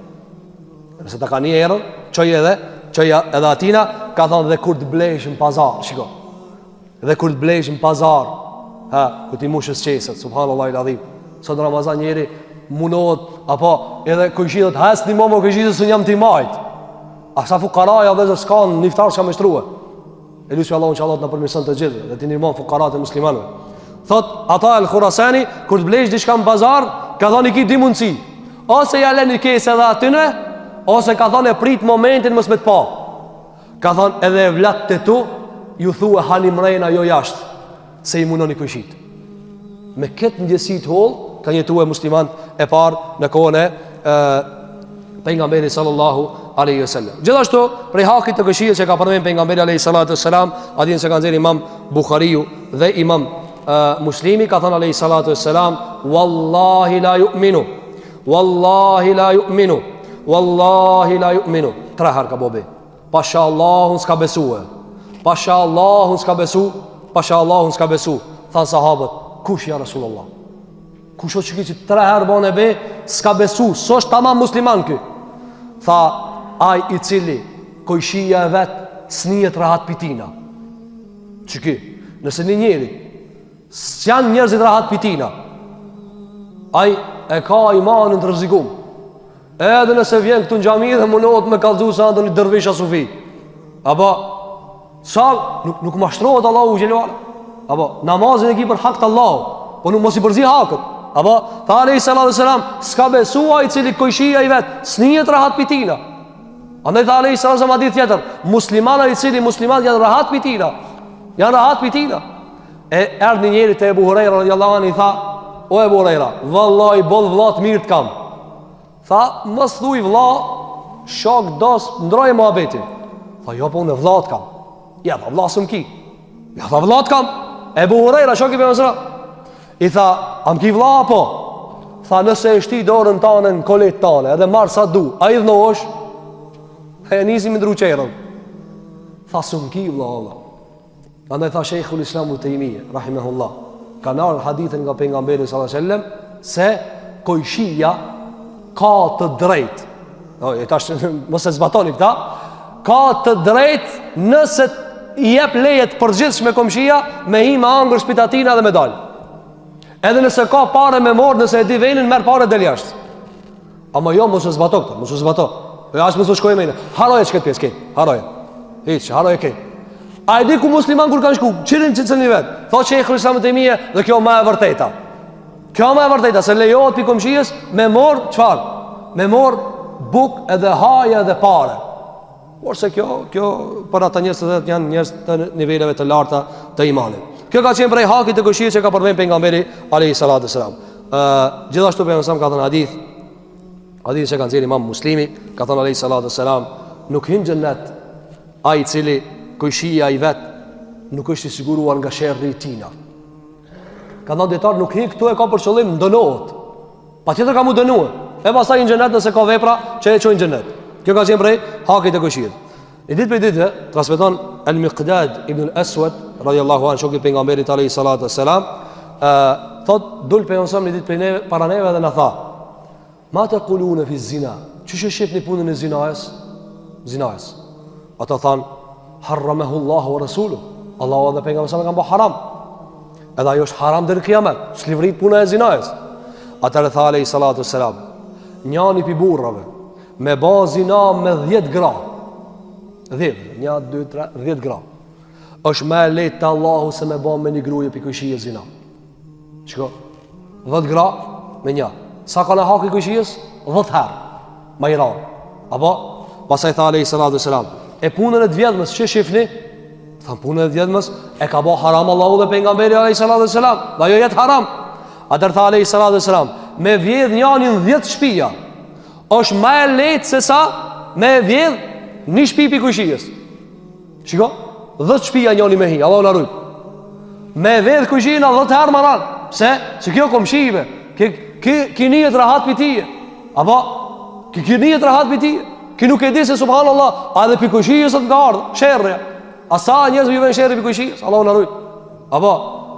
Nëse ta ka një erën, qoj edhe atina. Ka thonë, dhe kur të blejsh në pazar, shiko. Dhe kur të blejsh në pazar, ku ti mushës qesët, subhanallah i ladhim. Sot Ramazan njeri munot, apo edhe kojshidët, hes një momo kojshidët së njëm t'i majtë. A sa fukaraja dhe zë s'kanë niftarë shka me shtruhe. E lusë Allah që Allah të në përmirëson të gjithë dhe ti nirmon fukarat e muslimanëve. Thot, ata El Khurasani, kur të blejsh diçka në bazar, ka thonë i ki di mundësi. Ose ja le një kesë edhe atyne, ose ka thonë e prit momentin mës me të pa. Ka thonë edhe e vlatë të tu, ju thue hani mrejna jo jashtë, se i munon i kujshit. Me këtë ndjesit hol, ka jetu e musliman e parë në kohën e pejgamberi sallallahu alaihi wasallam. Gjithashtu prej hakit të këshillit që ka përmend pejgamberi alaihi salatu wassalam, a dinë se kanë dhënë Imam Buhariu dhe Imam Muslimi, ka thënë alaihi salatu wassalam, wallahi la yu'minu, wallahi la yu'minu, wallahi la yu'minu. Tre herë ka bobe. Pasha Allahun s'ka besue. Pasha Allahun s'ka besu, pasha Allahun s'ka besu. Than sahabët, kush ja Rasulullah? Kush o që ki që 3 herë bane be, s'ka besu, s'është tamam musliman kë. Tha, aj i cili, kojshia e vetë, s'nijet rahat pitina. Që ki, nëse një njeri, s'janë njerëzit rahat pitina, aj e ka imanin të rëzikum. Edhe nëse vjen këtu në gjami dhe mundohet me kallëzu sa ndër një dërvisha sufi. Apo, sa, nuk mashtrohet Allahu gjeluar. Apo, namazin e ki për hak të Allahu, po nuk mos i përzi hakët. Apo tha alayhi salatu wasalam, s'ka besua I cili kojshia I vet, s'nihet rahat pitina. Andaj tha alayhi salatu wasalam hadith tjetër, muslimana I cili muslimanët janë rahat pitina. Janë rahat pitina. Erdhi njëri te Ebu Hurajra radhiyallahu anhu I tha, o Ebu Hurajra, vallahi boll vllat mirë të kam. Tha, mos thuj vlla, shok dos, ndroje muhabetin. Tha, jo po unë vllat kam. Ja, tha vlla s'm ki. Ja, tha vllat kam. Ebu Hurajra shoku I pejgamberit I tha, am ki vlla apo? Tha, nëse e shti dorën tane në kolet tane, edhe marë sa du, a I dhënosh? E nisi me ndru qerën. Tha, s'm ki vlla Allah. Andaj tha Sheikhul Islam Ibn Taymiyah rahimahullah, ka nërë hadithin nga pejgamberi sallallahu alaihi wasallam se kojshia ka të drejt. E tash mos e zbatoni këta. Ka të drejt nëse I jep lejet përgjithshme komshia me hi me angër shpitatina dhe me dal. Edhe nëse ka pare me mor, nëse e di venin, merr pare del jashtë. Ama jo mos e zbato këta, mos e zbato. Jo as mos u shkoj me ne. Haroje çket pjesë kët. Haroje. Hiç, haroje kët. A e di ku musliman kur kanë shku? Çirin çelni vet. Thotë Sheikhul Islam te mia dhe kjo më e vërteta. Kjo më e vërteta se lejohet pi komshies me mor çfarë? Me mor buk edhe haja edhe pare. Porse kjo për ata njerëz që janë njerëz të niveleve të larta të imanit. Kjo ka qenë prej hakit të kojshies që ka përmend pejgamberi alayhi salatu wasalam. Gjithashtu pejgamberi ka thënë hadith që kanë thënë Imam Muslimi, ka thënë alayhi salatu wasalam, nuk hyn xhennet ai I cili kojshia I vet nuk është I siguruar nga sherrri I tina. Ka thënë dietar nuk hyn këtu e ka për qëllim dënohet. Patjetër ka mu dënuar. E pastaj në xhennet nëse ka vepra që e çojnë në xhennet. Kjo ka qenë prej hakit të kojshies. E ditë për ditë transmeton Al-Miqdad ibn al-Aswad radiyallahu anhu shoku I pejgamberit alayhi salatu wassalam, thot dul pejgamberi në ditë për neve para neve dhe na tha: "Ma taquluna fi zina?" Çish e shihni punën e zinajës? Ata than: "Harramahu Allahu wa rasuluhu." Allahu dhe pejgamberi kanë bërë haram. Edhe ajo është haram deri në kiamet. S'livrit puna e zinajës. Atëherë tha alayhi salatu wassalam: "Njani pi burrave me ba zina me 10 gra 10, 1, 2, 3, 10 gra është me lejtë të Allahu se me ba me një gruje për kujshije zina." Shko 10 gra me një. Sa ka në hak I kujshijes? 10 herë ma I ranë. Apo pasaj tha alayhi salatu wassalam, e punën e dvjedhmës që shifni? Thamë punën e dvjedhmës e ka ba haram Allahu dhe pejgamberi alayhi salatu wassalam, dhe ajo jetë haram. Atër tha alayhi salatu wassalam, me vjedh njanin 10 shtëpia është më e lehtë se sa me vjedh një shtëpi pi kujshijes. Shiko, 10 shtëpia njani me hi, Allahu na ruaj. Me vjedh kujshin 10 herë më ran. Pse? Se kjo komshive, ki nijet rahat pi tije. Apo ki nijet rahat pi tije. Ki nuk e di se subhanallah, a edhe pi kujshijes të nga ardhë, sherrja. A sa njerëz vjen sherrri pi kujshijes, Allahu na ruaj. Apo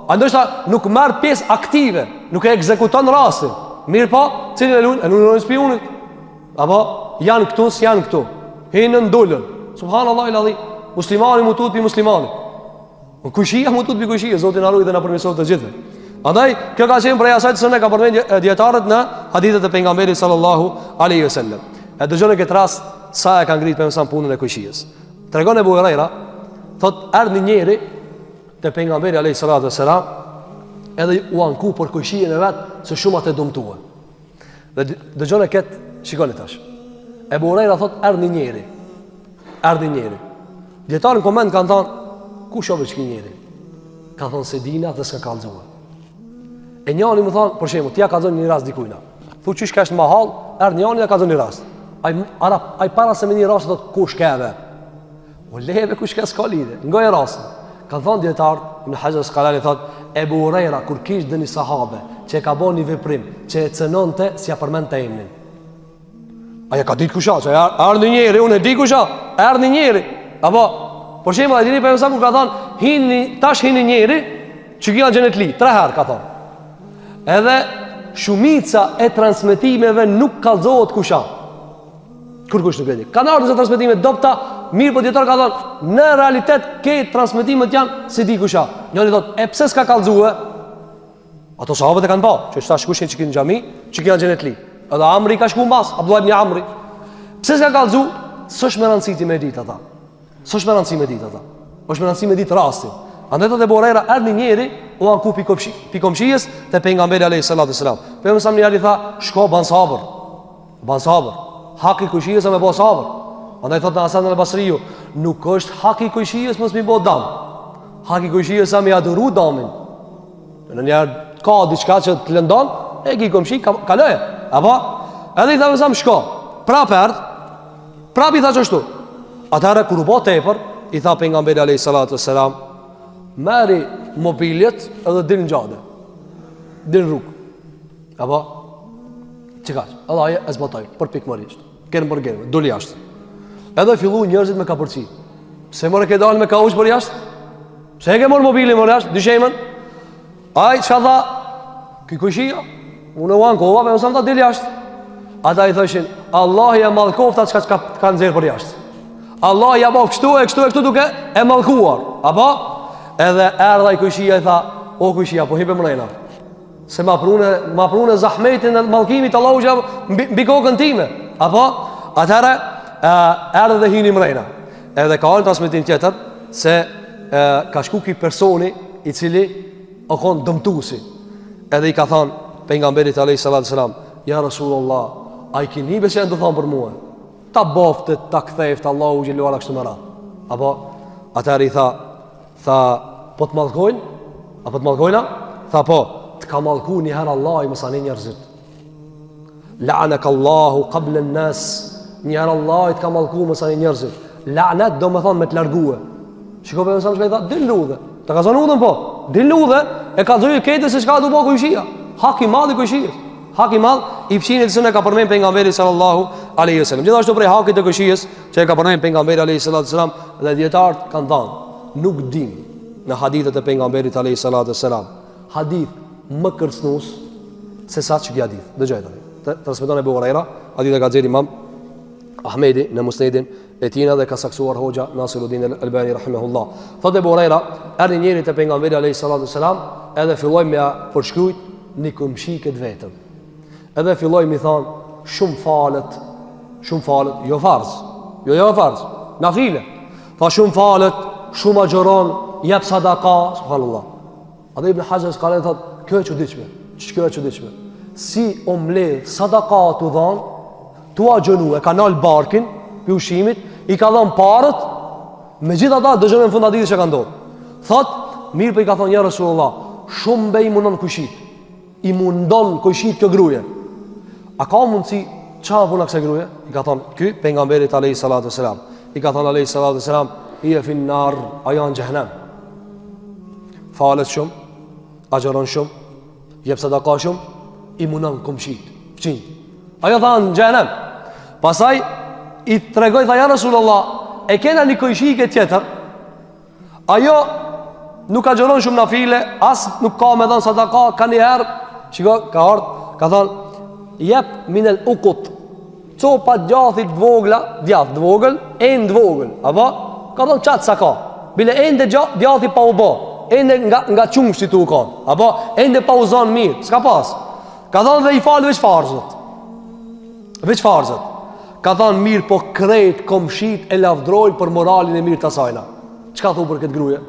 a ndoshta nuk marr pjesë aktive, nuk e ekzekuton rastin. Mirë po, cilin e lunë spionit. Apo janë këtu, s'janë këtu. Hinën dolën. Subhanallahu el-azim. Muslimani mutut pi muslimani. Kujshia mutut pi kujshia, Zoti na ruaj dhe na përmirësoj të gjithëve. Andaj kjo ka qenë prej asaj që ne ka përmendë dietarët në hadithet e pejgamberit sallallahu alaihi wasallam. E dëgjoni këtë rast sa e ka ngritur pejgamberi punën e kujshies. Tregon Abu Huraira, thot erdhi njëri te pejgamberi alaihi salatu wasalam, edhe u anku për kujshien e vet se shumë atë dëmtuan. Dhe dëgjoni këtë, shikoni tash. Abu Huraira thot erdhi njëri. Dietarët në koment kanë thënë, kush është ky njeri? Ka thënë se dina dhe s'ka kallëzuar. E njani më thonë, për shembull, ti ja ka dhënë një rast dikujt. Thu çish ka është mahall, erdhi njani ja ka dhënë një rast. Ai para se me një rast thot kush ka ve. O leve kush ka s'ka lidhje. Ngoj rastin. Ka thënë dietar në Hajar Asqalani thot Abu Huraira kur kish dëni sahabe që ka bënë një veprim që e cënonte si ja përmend të emrin. Aja ka ditë kusha, që erdhi njëri, unë e di kusha, erdhi njëri. Apo, për shembull, ai dini për sa kur ka thënë, tash hini njëri, që kjo në xhenet li, 3 herë ka thënë. Edhe shumica e transmetimeve nuk kallëzohet kusha. Kur kush nuk e di. Kanë ardhur transmetime dobta, mirë po dietar ka thënë, në realitet ke transmetimet janë se di kusha. Njëri thotë, e pse s'ka kallëzuar? Ato sahabët e kanë pa, që tash kush që në xhami, që kjo në xhenet li. Edhe Amri ka shku mbas, Abdullah ibn Amri. Pse s'ka kallëzu? S'është me rëndësi me ditë ata. S'është me rëndësi me ditë ata. Është me rëndësi me ditë rastin. Andaj thotë Abu Huraira, erdhi njëri u anku pikomshijes te pejgamberi alayhis salatu wasalam. Pejgamberi sa njëri tha, shko ban sabër. Ban sabër. Haki kushijës me bë sabër. Andaj thotë Hasan al-Basriu, nuk është haki kushijës mos mi bë dam. Haki kushijës sa mi adhuru damin. Në një ka diçka që të lëndon, e ki komshi kaloje. Apo edhe i tha mësam shko. Prap i tha çështu. Atëherë kur u bë tepër, i tha pejgamberi alayhis salatu wasalam, merri mobiljet edhe dil në gjade. Dil në rrugë. Apo çka? Allah e zbatoi për pikërisht. Kërë burger, doli jashtë. Edhe fillu njerëzit me kapërci. Pse morë ke dalë me kauç për jashtë? Pse e ke morë mobilin për jashtë? Dyshemën? Ai çka tha? Ky kushia? Unë u ankova, më sa ta dil jashtë. Ata i thoshin, Allah ja mallkofta çka kanë nxjerr për jashtë. Allah ja bëu kështu duke e mallkuar. Apo edhe erdha i kushia i tha, o kushia, po hipe mrena. Se ma prune zahmetin e mallkimit Allahu xha mbi kokën time. Apo atëherë erdhe dhe hini mrejna. Edhe ka alë transmitim tjetër se ka shku ki personi i cili o konë dëmtusi. Edhe i ka thonë pejgamberit alayhis salatu wasalam, ja Rasulullah, a i kini besë janë të thonë për mua? Ta boftet, ta ktheft, Allahu gjelluara kështu më ra. Apo atëherë i tha, po të mallkojnë? Apo të mallkojna? Tha po, të ka mallku njëherë Allah i mësani njerëzit. La'anak Allahu qabla an-nas. Njëherë Allah i të ka mallku mësani njerëzit. La'nat do më thonë me të largue. Shiko për mësam që ka i tha, dil në udhe. Të ka zonë udhen po, dil në udhe, e ka zojë kete se shka du po kujshia. Hak i madh i kujshijës. Hak i madh i fshinit të sënë e ka përmen pejgamberi sallallahu alaihi wasallam. Gjithashtu prej hakit të kujshijës që e ka përmen pejgamberi alaihi salatu wasallam, dhe dietarët kanë thënë, nuk dim në hadithet e pejgamberit alaihi salatu wasallam hadith më kërcënues se sa që hadith. Dëgjoj tani. Transmeton Abu Huraira, hadith e ka xhir Imam Ahmedi në Musnedin e tina dhe ka saksuar hoxha Nasiruddin al-Albani rahimahullah. Thotë Abu Huraira, erdhi njëri te pejgamberi alayhis salatu wasalam, edhe filloi me përshkruajt një kumshiket vetëm. Edhe filloi mi thon, shumë falet, jo farz, nafile. Tha shumë falet, shumë agjeron, jep sadaka, subhanallah. Adhe Ibn Hajar ka thënë thotë, kjo e çuditshme. Ç'kjo e çuditshme? Si o mbledh sadaka tu dhon, tu agjënu e kanal barkin pi ushimit, i ka dhon parët, megjithatë dëgjon në fund hadithit që ka ndodhur. Thot, mirë po i ka thonë ja Rasulullah, shumë be i mundon kushit. I mundon kushit kjo gruaje. A ka mundsi çfarë puna kësaj gruaje? I ka thonë ky pejgamberit alayhis salatu wasalam. I ka thonë alayhis salatu wasalam, hiya fi an-nar, ajo në xhehenem. Falet shumë, agjeron shumë, jep sadaka shumë, i mundon kumshit. Fqin. Ajo thanë në xhehenem. Pasaj i tregoj tha ja Rasulullah, e kena një kujshike tjetër. Ajo nuk ka gjeron shumë nafile, as nuk ka me dhënë sadaka, ka një herë, shiko, ka ardhë, ka thënë, jep minel ukut, copa djathit dvogla, djath dvogl, end dvogl, apo? Ka thënë qatë sa ka, bile ende djathit pa u bo, ende nga qumshti tu u kanë, apo? Ende pa u zonë mirë, s'ka pas. Ka thënë dhe i falë veç farzët. Ka thënë mirë, po krejt komshit e lavdrojnë për moralin e mirë të asajna. Çka thu për këtë gruje?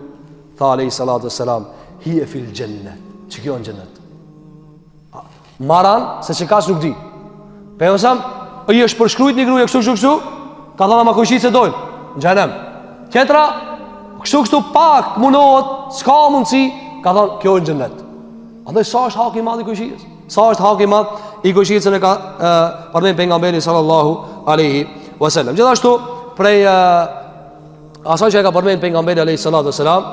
Tha alayhi salatu wassalam, hiya fil janna. Që kjo në xhennet. Maran se çkash nuk di. Për mësam, i është përshkruajt një gruje kështu, ka thënë ma kushit se dojnë, në xhenem. Tjetra, kështu pak munohet, s'ka mundsi, ka thënë kjo në xhennet. Andaj sa është hak i madh i kushijës? Sa është hak i madh i kushijës që ka përmend pejgamberi sallallahu alaihi wasallam. Gjithashtu prej asaj që e ka përmend pejgamberi alayhis salatu wasalam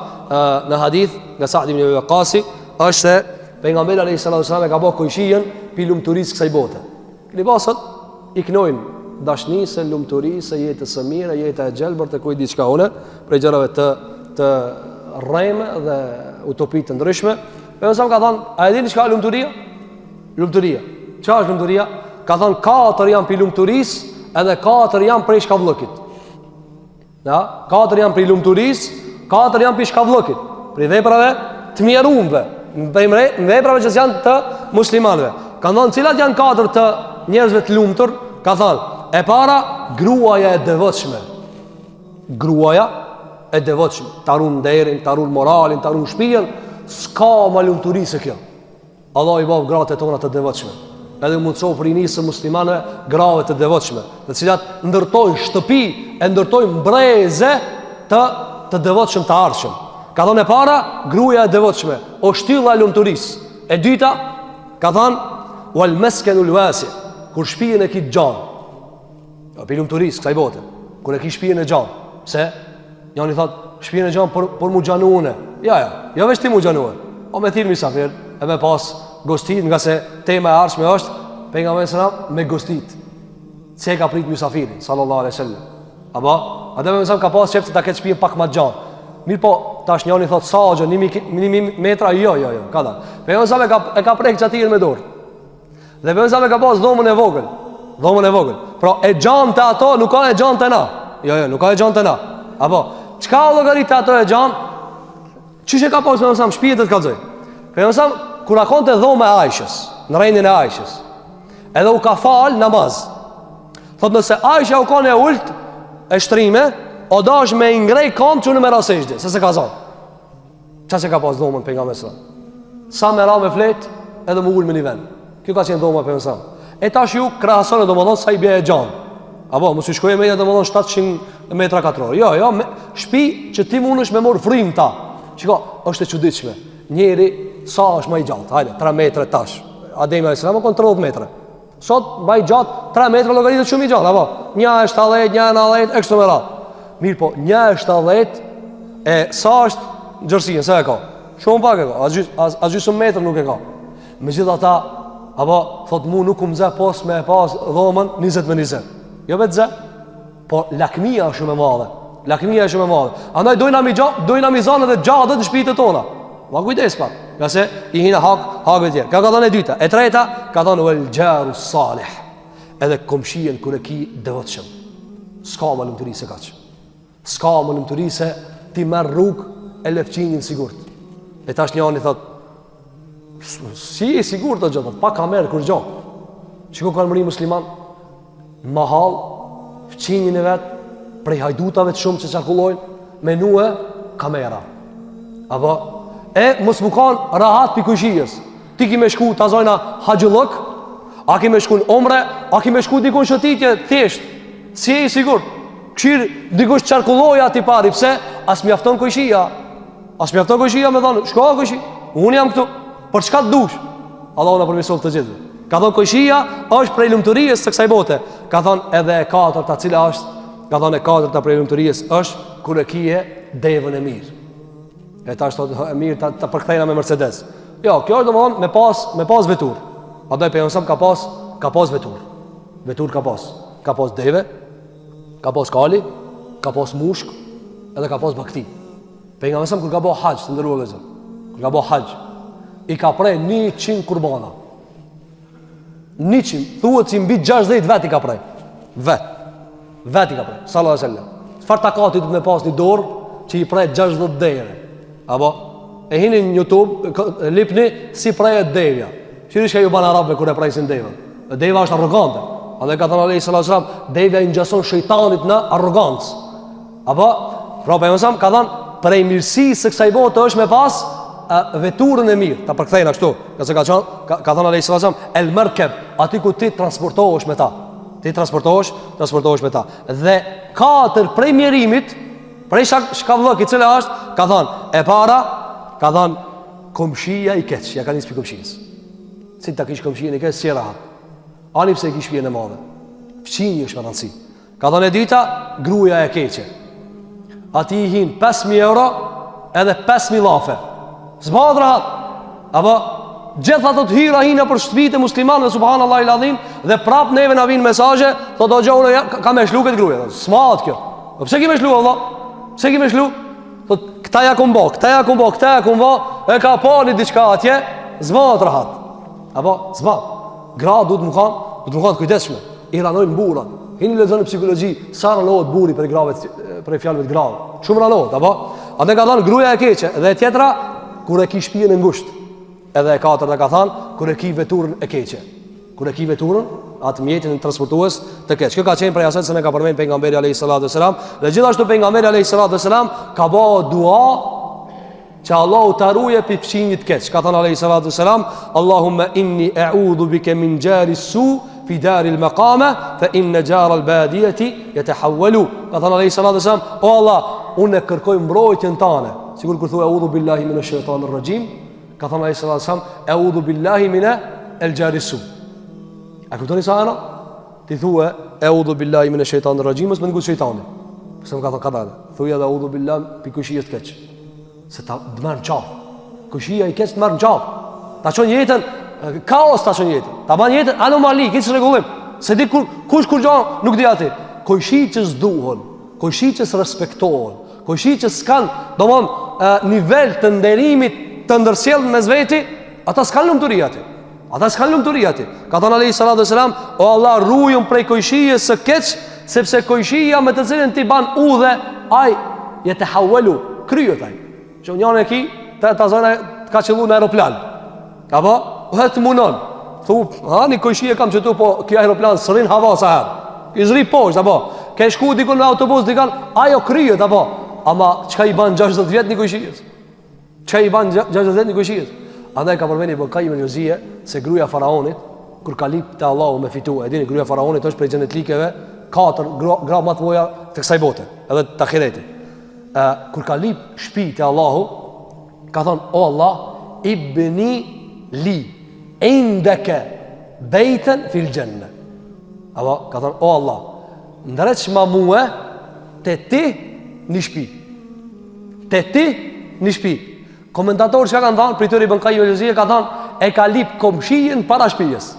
në hadith nga Sa'd ibn Abi Waqqas është se pejgamberi alayhis salatu wasalam e ka bërë kushijën pi lumturisë kësaj bote. Klibasat i knojnë dashnisë, lumturisë, jetës së mirë, jeta e gjelbër të kujt diçka one, prej gjërave të rreme dhe utopi të ndryshme. Pejgamberi ka thënë, a e dini çka është lumturia? Lumturia. Çfarë është lumturia? Ka thënë 4 janë pi lumturisë, edhe 4 janë prej shkavllëkit. Ja, 4 janë prej lumturisë, 4 janë prej shkavllëkit, prej veprave të mjerumve, prej veprave që janë të muslimanëve. Ka thënë cilat janë 4 të njerëzve të lumtur? Ka thënë, e para, gruaja e devotshme. Gruaja e devotshme, ta ruan nderin, ta ruan moralin, ta ruan shtëpinë, s'ka më lumturi se kjo. Allah i bëv gratë tona të devotshme. Edhe mund të shoh për nisë muslimane grave të devotshme, të cilat ndërtojnë shtëpi, e ndërtojnë mbreze të devotshëm të ardhshëm. Ka thënë e para, gruaja e devotshme, o shtylla e lumturisë. E dyta, ka thënë wal maskanul wasi', kur shtëpinë e ki gjallë. Jo për lumturisë kësaj bote. Kur e ki shtëpinë e gjallë. Pse? Jani thot, shtëpinë e gjallë për mu xhanuane. Jo vetë ti mu xhanuan. O me thirr misafir, e me pas gostit, nga se tema e ardhshme është pejgamberi sallallahu me gostit. Se ka prit misafirin sallallahu alaihi wasallam. Apo, atë më sa ka pas çeft ta ketë shtëpinë pak më gjallë. Mirë po, tash njëri thot sa xho 1 metra, jo, ka da. Pejgamberi sallallahu e ka prek çatirën me dorë. Dhe pejgamberi sallallahu ka pas dhomën e vogël. Pra e gjante ato, nuk ka e gjante na. Jo, nuk ka e gjante na. Apo, çka llogarit ato e gjant? Çish e ka pas pejgamberi sallallahu shtëpinë të kallzoj. Pejgamberi sallallahu kur akonte dhoma e Aishës, në rendin e Aishës, edhe u ka fal namaz. Thot nëse Aisha u kone e ult e shtrime, o dash me ingrej kam që në me rasejshde, se ka zonë. Qa se ka pas dhomën për nga mesra? Sa me ra me flet, edhe mu ullë me një vend. Kjo ka qenë dhoma për nga mesra. E tash ju krahasone do më dhonë sa i bje e gjanë. Apo, mësë shkoj e meja do më dhonë 700 metra katror. Jo, shpi që ti mund është me morë frim ta. Qiko, është e quditshme. Njeri, sa është ma i gjatë? Hajde, 3 metre tash. Ademi a.s. më konë 30 metre. Sot, ma i gjatë, 3 metre logaritët shumë i gjatë. Apo, 1,70, 1,90, e kështu me ra. Mirë po, 1,70 e sa është gjërësien, se e ka? Shumë pak e ka, as gjysëm metrë nuk e ka. Me gjitha ta, apo, thot mu nuk më zë pos me pas dhomën 20 me 20. Jo vetë zë, po lakmia është shumë e madhe. Andaj dojna mi zanë edhe gjadët në shpitët tona. Ma kujdes pak, nga se i hina hakve tjerë. Ka thënë e dyta, e treta, ka thënë el gjaru salih, edhe komshien kër e ki devotshëm. Ska më lëmëtëri se kaq. Ska më lëmëtëri se ti merë rrug e lefqinin sigurt. E tash njani thot, si e sigurt të gjëtët, pa ka merë kur gjohë. Qiko kanë mëri musliman, mahal, fqinin e vetë, prej hajdutave të shumë që qarkullojnë, menue kamera. Apo, e mos më kanë rahat për kujshijës. Ti ki me shku të azojna haqëllëk, a ki me shku në omre, a ki me shku dikun shëtitje thjesht. Si e i sigur, këshirë dikush qarkulloj ati pari, pse as mjafton kujshija. Me thonë, shko kujshi, unë jam këtu, për çka të dush? Allah në përmisov të gjithë. Ka thonë kujshija është prej lumëtërijës së kësaj bote. Ka thonë edhe e katërta cila është, ka thonë e katërta prej lumëtërijës është kur e kije devën e mirë. E ta është e mirë ta përkthejna me Mercedes. Jo, kjo është domethënë me pas vetur. A do e pejgamberi ka pas vetur. Vetur ka pas. Ka pas deve, ka pas kali, ka pas mushk, edhe ka pas bakti. Pejgamberi kur ka bëu haxh, të ndërua vëzë. Kur ka bëu haxh, i ka prej 100 kurbana. 100, thuhet si mbi 60 vet i ka prej. Vet i ka prej. Sallallahu alaihi wasallam. Çfarë takati do të më pas në dorë që i prej 60 deve. Apo, e hini në YouTube, lipni si prejet devja. Qirish ka ju banë arabëve kër e prejsin devën. Deva është arrogante. A dhe ka thënë Alehi Sallam, devja i njëson shejtanit në arrogancë. Apo, pra për mësam, ka thënë, prej mirësi së kësaj botë është me pas veturën e mirë. Ta përkthejnë ashtu. Ka thënë Alehi Sallam, el mërkeb, ati ku ti transportohesh me ta. Ti transportohesh me ta. Dhe 4 prej mjerimit, prej shkavlëk i cile është, ka thonë, e para, ka thonë, komshia i keq, ja ka njësë për komshijës. Si të kish komshijën i keq, si e rahat. Ani pse i kish pjene madhe. Fqinjë është me rëndësi. Ka thonë e dyta, gruja e keqe. Ati i hinë 5.000 euro edhe 5.000 lafe. Zbad rahat. Apo, gjitha të të hira hinë për shtëpitë e muslimanë dhe subhanallah i ladhim, dhe prap neve na vinë mesaje, thot o gjohune, ka me shlu këtë gruja. Smat kjo. Pse ki me shlu, Allah? Pse ki me shlu? Thot, këta ja kumbo, e ka pali diçka atje, zbat rahat. Apo, zbat. Gra du të më kanë të kujdeshme. I ranojnë burat. Hini lezoni psikologji, sa ranohet buri për fjalëve të grave. Shumë ranohet, apo? Ate ka thënë gruja e keqe, dhe tjetra, kur e ki shtëpinë e ngushtë. Edhe e katërta ka thënë, kur e ki veturën e keqe. kur e ki veturën, atë mjetin e transportues të keq. Kjo ka qenë prej asaj se ne ka përmend pejgamberi alayhi salatu wasalam, dhe gjithashtu pejgamberi alayhi salatu wasalam ka bëu dua që Allahu ta ruajë pi fshinjit keq. Ka thënë alayhi salatu wasalam, Allahumma inni a'udhu bika min jari su fi dari al-maqama fa inna jara al-badiyati yatahawwalu. Ka thënë alayhi salatu wasalam, o Allah, unë kërkoj mbrojtjen tane. Sigur kur thua a'udhu billahi minash shaitanir rajim, ka thënë alayhi salatu wasalam, a'udhu billahi min al-jari su. A kuptoni sa ana? Ti thua a'udhu billahi minash shaitanir rajim, mos më ngut shejtani. Pse më ka thënë kadal. Thuaj edhe a'udhu billahi pi kushijës të keq. Se ta dëmër në qafë. Kushia i keq të mërë në qafë. Ta qënë jetën, kaos ta qënë jetën. Ta banë jetën anomali, këtë që regullim. Se di kush kur gjanë nuk di ati. Kushi që s'duhën, kushi që s'respektohën, kushi që s'kan, do mon, nivel të nderimit të ndërsjellë me zveti, ata s'kan lëmë të ati. Ata s'kan lëmë të ati. Ka thënë alayhi salatu wasalam, o Allah, rujëm prej kushijës së keq, sepse kushija me të cilën ti ban udhe, aj, jetë hawelu, kryët aj. Që njënë e ki, të zone ka qëllu në aeroplan. Ka po? Të munon. Thup, një kojshie kam qëtu, po kjo aeroplan së rinë hava sa herë. I zri poshtë, apo? Ke shku dikun me autobus, dikun, ajo kryet, apo? Ama, qka i ban 60 vjet një kojshies? Qka i ban 60 vjet një kojshies? Andaj ka përmeni Ibn Qayyim el-Juzeyy se gruaja faraonit, kur ka lip të Allahu me fitu, e dini, gruaja faraonit është prej xhenetlikeve 4 gra më të mëdha të kësaj bote, edhe të ahiretit. Kur ka lip shtëpi te Allahu, ka thonë, o Allah, ibni li indaka bejten fil janna. Apo ka thonë, o Allah, ndërç ma mua te ti një shtëpi. Te ti një shtëpi. Komentatorë që ka thënë, prituri Ibn Qayyim el-Juzeyy ka thënë, e ka lip komshijën para shtëpisë.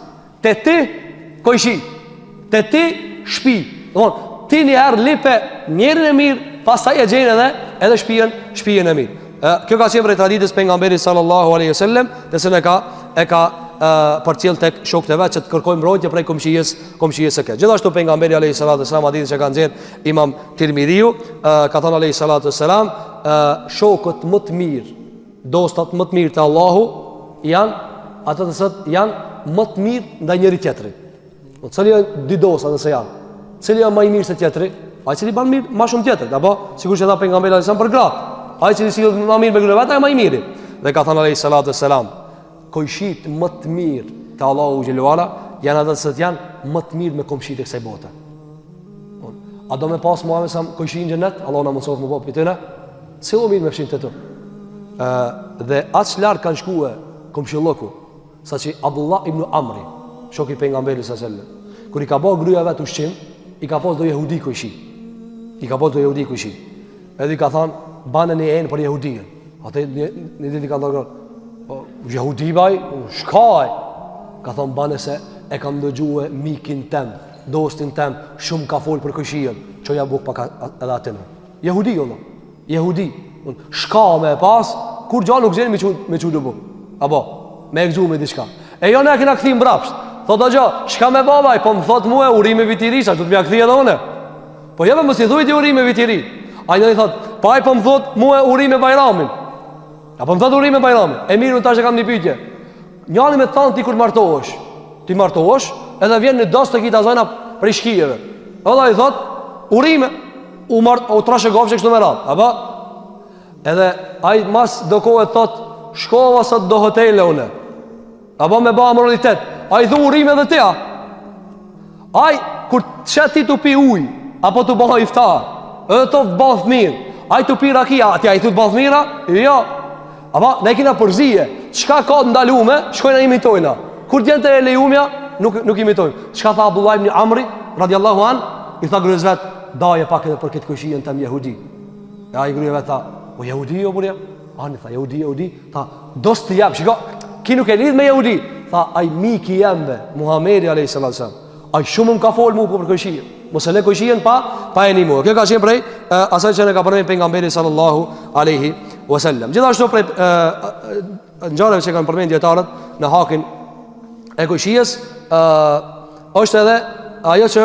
Te ti kojshi, te ti shtëpi. Domthon, ti një herë lipe njerin e mirë, pastaj e gjen edhe shtëpinë e mirë. Kjo ka qenë prej traditës pejgamberit sallallahu alaihi wasallam, se ne ka përcjell tek shokët e vet që të kërkojmë mbrojtje prej komshijes së keq. Gjithashtu pejgamberi alaihi salatu wasallam, hadithin që ka nxjerr Imam Tirmidhiu, ka thënë alaihi salatu wasallam, shokët më të mirë, dostat më të mirë te Allahu janë ata të cilët janë më të mirë ndaj njëri tjetrit. Po cili janë dy dosta nëse janë? Cili janë më i mirë se tjetri? Ai cili bën mirë më shumë tjetrit, apo sigurisht edhe pejgamberi alaihi salatu wasallam për gratë. Ai cili sillet më mirë me gratë ai më i miri. Dhe ka thënë alaihi salatu wasallam, kojshit më të mirë te Allahu xhelalu ala janë ata që janë më të mirë me komshit e kësaj bote. A do me pas Muhamedi sa kojshin në xhenet? Allahu na mëson më po pitëna. Si u mirë me fshin të tu. Dhe aq lart kanë shkuar komshilloku, saqë Abdullah ibn Amri, shoku i pejgamberit sallallahu alaihi wasallam, kur i ka bërë gruaja vet ushqim, i ka pas do jehudi kojshi. Edhe i ka thënë, banën e enë për jehudin. Atë një ditë i ka thënë, jehudi baj, shkaj. Ka thënë, banë se e kam dëgjuar mikin tem, dostin tem, shumë ka folë për kojshien, çoja buk pak edhe atë. Jehudi, shka me pas, kur gjallë nuk gjeni me qullu bu. Apo, me egzu me diçka. E jo ne kena këthi mbrapsht. Thot a gjo, shka me babaj, po më thot mu e urime vitiri, sa që të mja këthi edhe une. Po jeve më si thujt i urime vitiri. A një thot, pa i po më thot mu e urime bajramin. A po më thot urime bajramin. E mirë në tash e kam një pytje. Njani me të thanë ti kur martohesh. Ti martohesh, edhe vjen në dos të kita zojna për i shkijeve. Edhe i thot, urime. U trashe gofqë kështu me rad. Apo? Edhe ai mas do kohë thot, shkova sa do hotele une. Apo me ba moralitet. Ai thu urime edhe tia. Ai kur çet ti tu pi ujë, apo tu bëj iftar, edhe to bath mirë. Ai tu pi rakia, aty ai thu bath mira? Jo. Apo ne kena përzije. Çka ka ndalume, shkojna imitojna. Kur djente e lejumja, nuk imitojmë. Çka tha Abdullah ibn Amri radiallahu an, i tha grezvet, daje pak edhe për këtë kojshien tam jehudi. E ai greve tha, o jehudi o burja? Ani tha, jehudi, tha, dos të jap, shiko, ki nuk e lidh me jehudi. Tha, ai miki jembe, Muhamedi alayhis salam. Ai shumë më ka folë mu për kojshien. Mos e le kojshien pa e nimu. Kjo ka qenë prej asaj që ne ka përmendur pejgamberi sallallahu alaihi wasallam. Gjithashtu prej ngjarjeve që kanë përmendur dietarët në hakin e kojshies, është edhe ajo që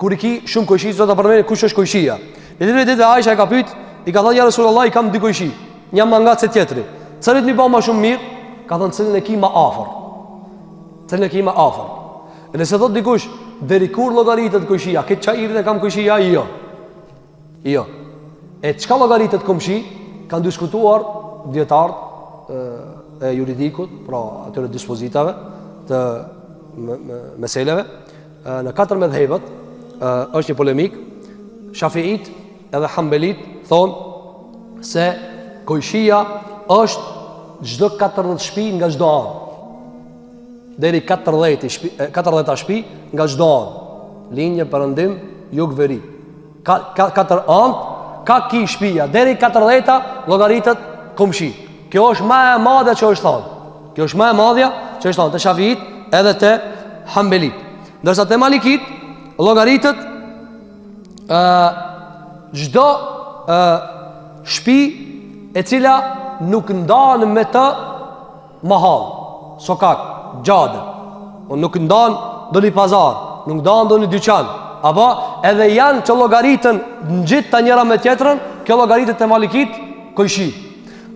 kur i ki shumë kojshi, do ta përmendë kush është kojshia. Në ditë Aisha e ka pyet, i ka thënë ja Resulullah, i kam dy kojshi, një më nga se tjetri. Cilit më bën më shumë mirë? Ka thënë cilin e ki më afër. Cilën e kemi afër. E nëse thot dikush, deri kur llogaritet kushia? Këtë çajirin e kam kushia? Jo. Jo. E çka llogaritet komshi? Kanë diskutuar dietarët e juridikut, pra atyre dispozitave të meseleve në katër medhhebet. Është një polemik. Shafiit edhe Hanbelit thonë se kushia është çdo 14 shtëpi nga çdo anë. Deri 14 shtëpi nga çdo anë. Linjë perëndim, jug, veri. Katër anë, ka ki shtëpia deri 14 llogaritet komshi. Kjo është më e madhe që është thonë. Kjo është më e madhja që është thonë te Shafiit edhe te Hanbelit. Ndërsa te Malikit llogaritet çdo shtëpi e cila nuk ndan me të mahall, sokak, gjade. Nuk ndan doni pazar, nuk ndan doni dyqan. Apo edhe janë që llogaritën ngjit ta njëra me tjetrën, kjo llogaritet te Malikit kojshi.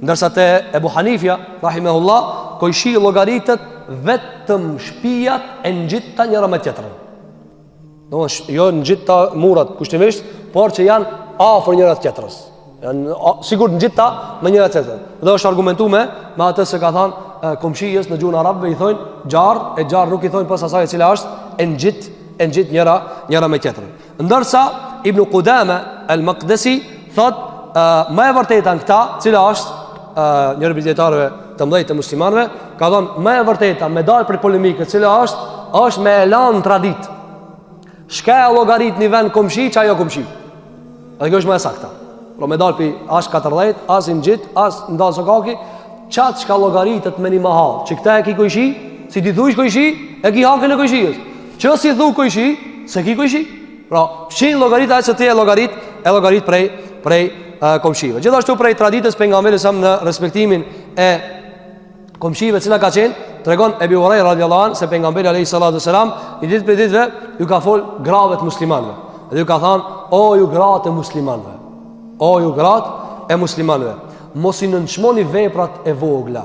Ndërsa te Ebu Hanifja rahimahullah, kojshi llogaritet vetëm shtëpiat e ngjit ta njëra me tjetrën. Jo ngjit ta murat kushtimisht, por që janë afër njëra tjetrës. Janë sigurt ngjita me njëra tjetrën. Dhe është argumentuar me atë se ka thënë komshijës në gjuhën arabe i thonë xharr, e xharr nuk i thonë pas asaj e cila është e ngjit njëra me tjetrën. Ndërsa Ibn Qudama al-Maqdisi thotë më e vërteta në këta, cila është njëri prej dietarëve të mëdhenj të muslimanëve, ka thënë më e vërteta me dal për polemikë, cila është me elan tradit. Shka e llogarit një vend komshi, që ajo komshi. Dhe kjo është më e sakta. Pro me dal për as 14, as i ngjit, as ndal sokaki, qatë shka llogaritet me një mahall. Që këta e ki kojshi, si ti thuish kojshi, e ki hakën e kojshijës. Që si thu kojshi, se ki kojshi. Pra, fshin llogarit ajo që ti e llogarit prej komshive. Gjithashtu prej traditës pejgamberit sa në respektimin e komshive, cila ka qenë, tregon Ebu Hurajra radhiyallahu anhu se pejgamberi alayhi salatu wasalam një ditë për ditëve ju ka fol grave të muslimanëve. Dhe ju ka thënë, o ju gratë e muslimanëve. O ju gratë e muslimanëve, mos i nënçmoni veprat e vogla.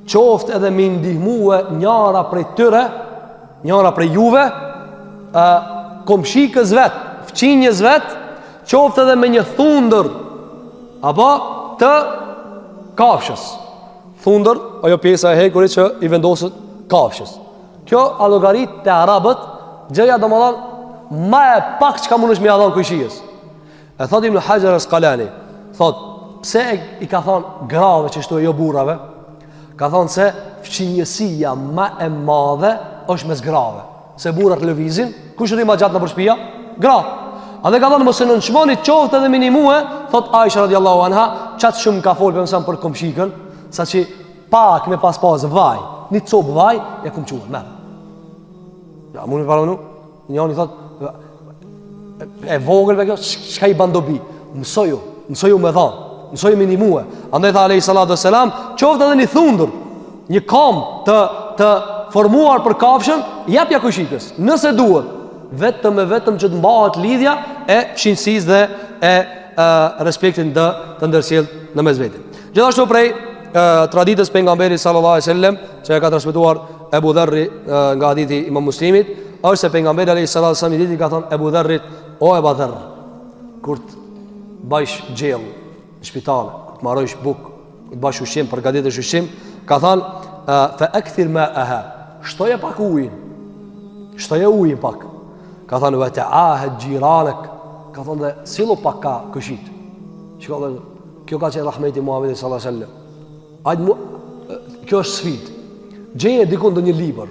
Qoftë edhe me ndihmue njëra prej tyre, njëra prej juve, komshikës vet, fqinjes vet, qoftë edhe me një thundër apo të kafshës. Thundër, ajo pjesa e hekurit që i vendoset kafshës. Kjo a llogarit te arabët, gjëja domethënë më e pak çka mundesh me ia dhon kushijës. E thot Ibn Hajar al-Asqalani, thot, pse i ka thonë grave që shtu e jo burrave? Ka thonë se fqinjësia më e madhe është mes grave. Se burrat lëvizin, kush rri më gjatë në përshpia? Gra. A dhe ka thonë mos e nënçmoni qoftë edhe minimue, thot Aisha radhiyallahu anha, çat shumë ka folë për komshikën, sa që pak me pas vaj, një copë vaj, ja kum quë, merë. Ja, mund me paronu, njëni thot, e vogël me kjo, shka i bandobi, mësoju me dhanë, mësoju minimue. Andaj tha alayhi salatu wassalam, qoftë edhe një thundër, një kam të formuar për kafshën, japja kushikës, nëse duhet, vetëm që të mbahet lidhja e fshinësisë dhe e respektin të ndërsjellë në mes vetit. Gjithashtu prej traditës pejgamberit sallallahu alaihi wasallam që ka transmetuar Abu Dharri nga hadithi Imam Muslimit, është se pejgamberi alayhi sallallahu alaihi wasallam i ka thënë Abu Dharrit, o Abu Dharr, kur të bësh gjell në spital, kur të marrësh bukë, kur të bash ushqim, përgatitesh ushqim, ka thënë fa akthir ma'aha, shtoje pak ujin. Shtoje ujin pak. Ka thënë wa ta'ahad jiranak, ka thënë dhe sillu pak ka kushit. Shikoj, kjo ka qenë rahmeti Muhamedit sallallahu alaihi wasallam. Kjo është sfidë. Gjeje dikun ndonjë libër,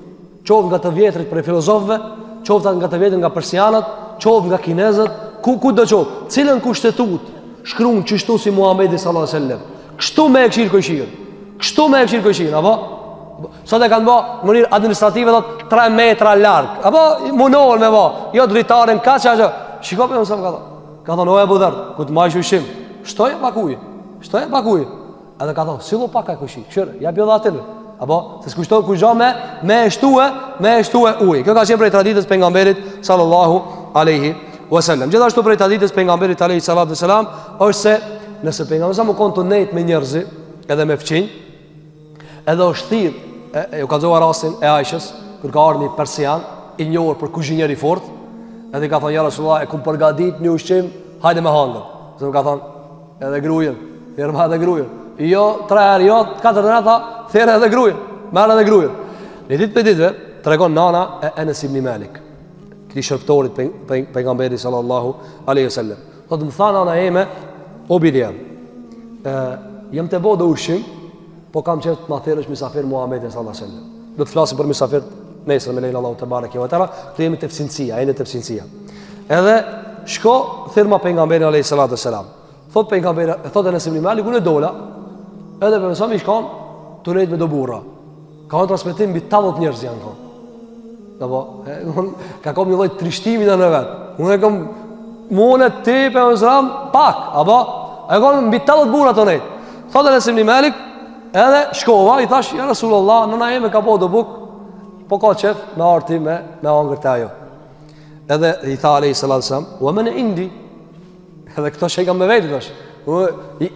qoftë nga të vjetrit për filozofëve, qoftë nga të vjetrit nga persianët, qoftë nga kinezët, ku do qoftë, cilën kushtetut shkruan çështu si Muhamedi sallallahu alaihi wasallam. Kështu me e këshir kojshin, apo? Sot e kanë bë në mënyrë administrative thot 3 metra larg, apo munohen me vë, jo dritaren kaç ajo. Shikoj pse më ka thonë. Ka thonë o Abu Dharr, ku të marrësh ushqim, shtoje pak ujë. Edhe ka thonë, sillu pak ka kushi, shërë, ja bjo dhe atërë. Apo, se s'kushtohet kusha me e shtue ujë. Kjo ka qenë prej traditës pejgamberit sallallahu alaihi wasallam. Gjithashtu prej traditës pejgamberit alaihi sallallahu alaihi wasallam është se nëse pejgamberi sa më konë të nejtë me njerëzi, edhe me fqinj, edhe është thirr ju kallzova rastin e Aishës, kur ka ardhur një persian i njohur për kuzhinier i fortë, edhe ka thënë ja Rasulullah, e kum përgatit një ushqim, hajde me hangër. Se më ka thënë edhe grujen, firma edhe grujen. Jo 3 herë, jo 4 herë, thirrë edhe grujen, merr edhe grujen. Në ditë për ditëve tregon nana e Enes ibn Malik, këtij shërptorit pejgamberit sallallahu alaihi wasallam. Thotë më tha nana ime, o Biliam, jam të bëu ushqim, po kam qenë të ma thirrësh misafir Muhamedit sallallahu alaihi wasallam. Do të flasim për misafir nesër me lein Allahu te bareke ve teala, të jemi tefsinësia, ende tefsinësia. Edhe shko thirrma pejgamberin alayhi salatu wasalam. Thot pejgamberi, thotë Enes ibn Malik, unë dola, edhe për mësami shkon tunet me do burra. Ka transmetim mbi 80 njerëz janë këtu. Apo, ka kom një lloj trishtimi në vet. Unë kam muone ti për mësam pak, apo e kam mbi 80 burra tunet. Thotë Enes ibn Malik, edhe shkova, i thash ja Rasulullah, nëna ime ka po do buk, po ka qef me arti me hangër të ajo. Edhe i tha alayhi salatu wasalam, "Wa man indi?" Edhe këto që kam me vetë tash.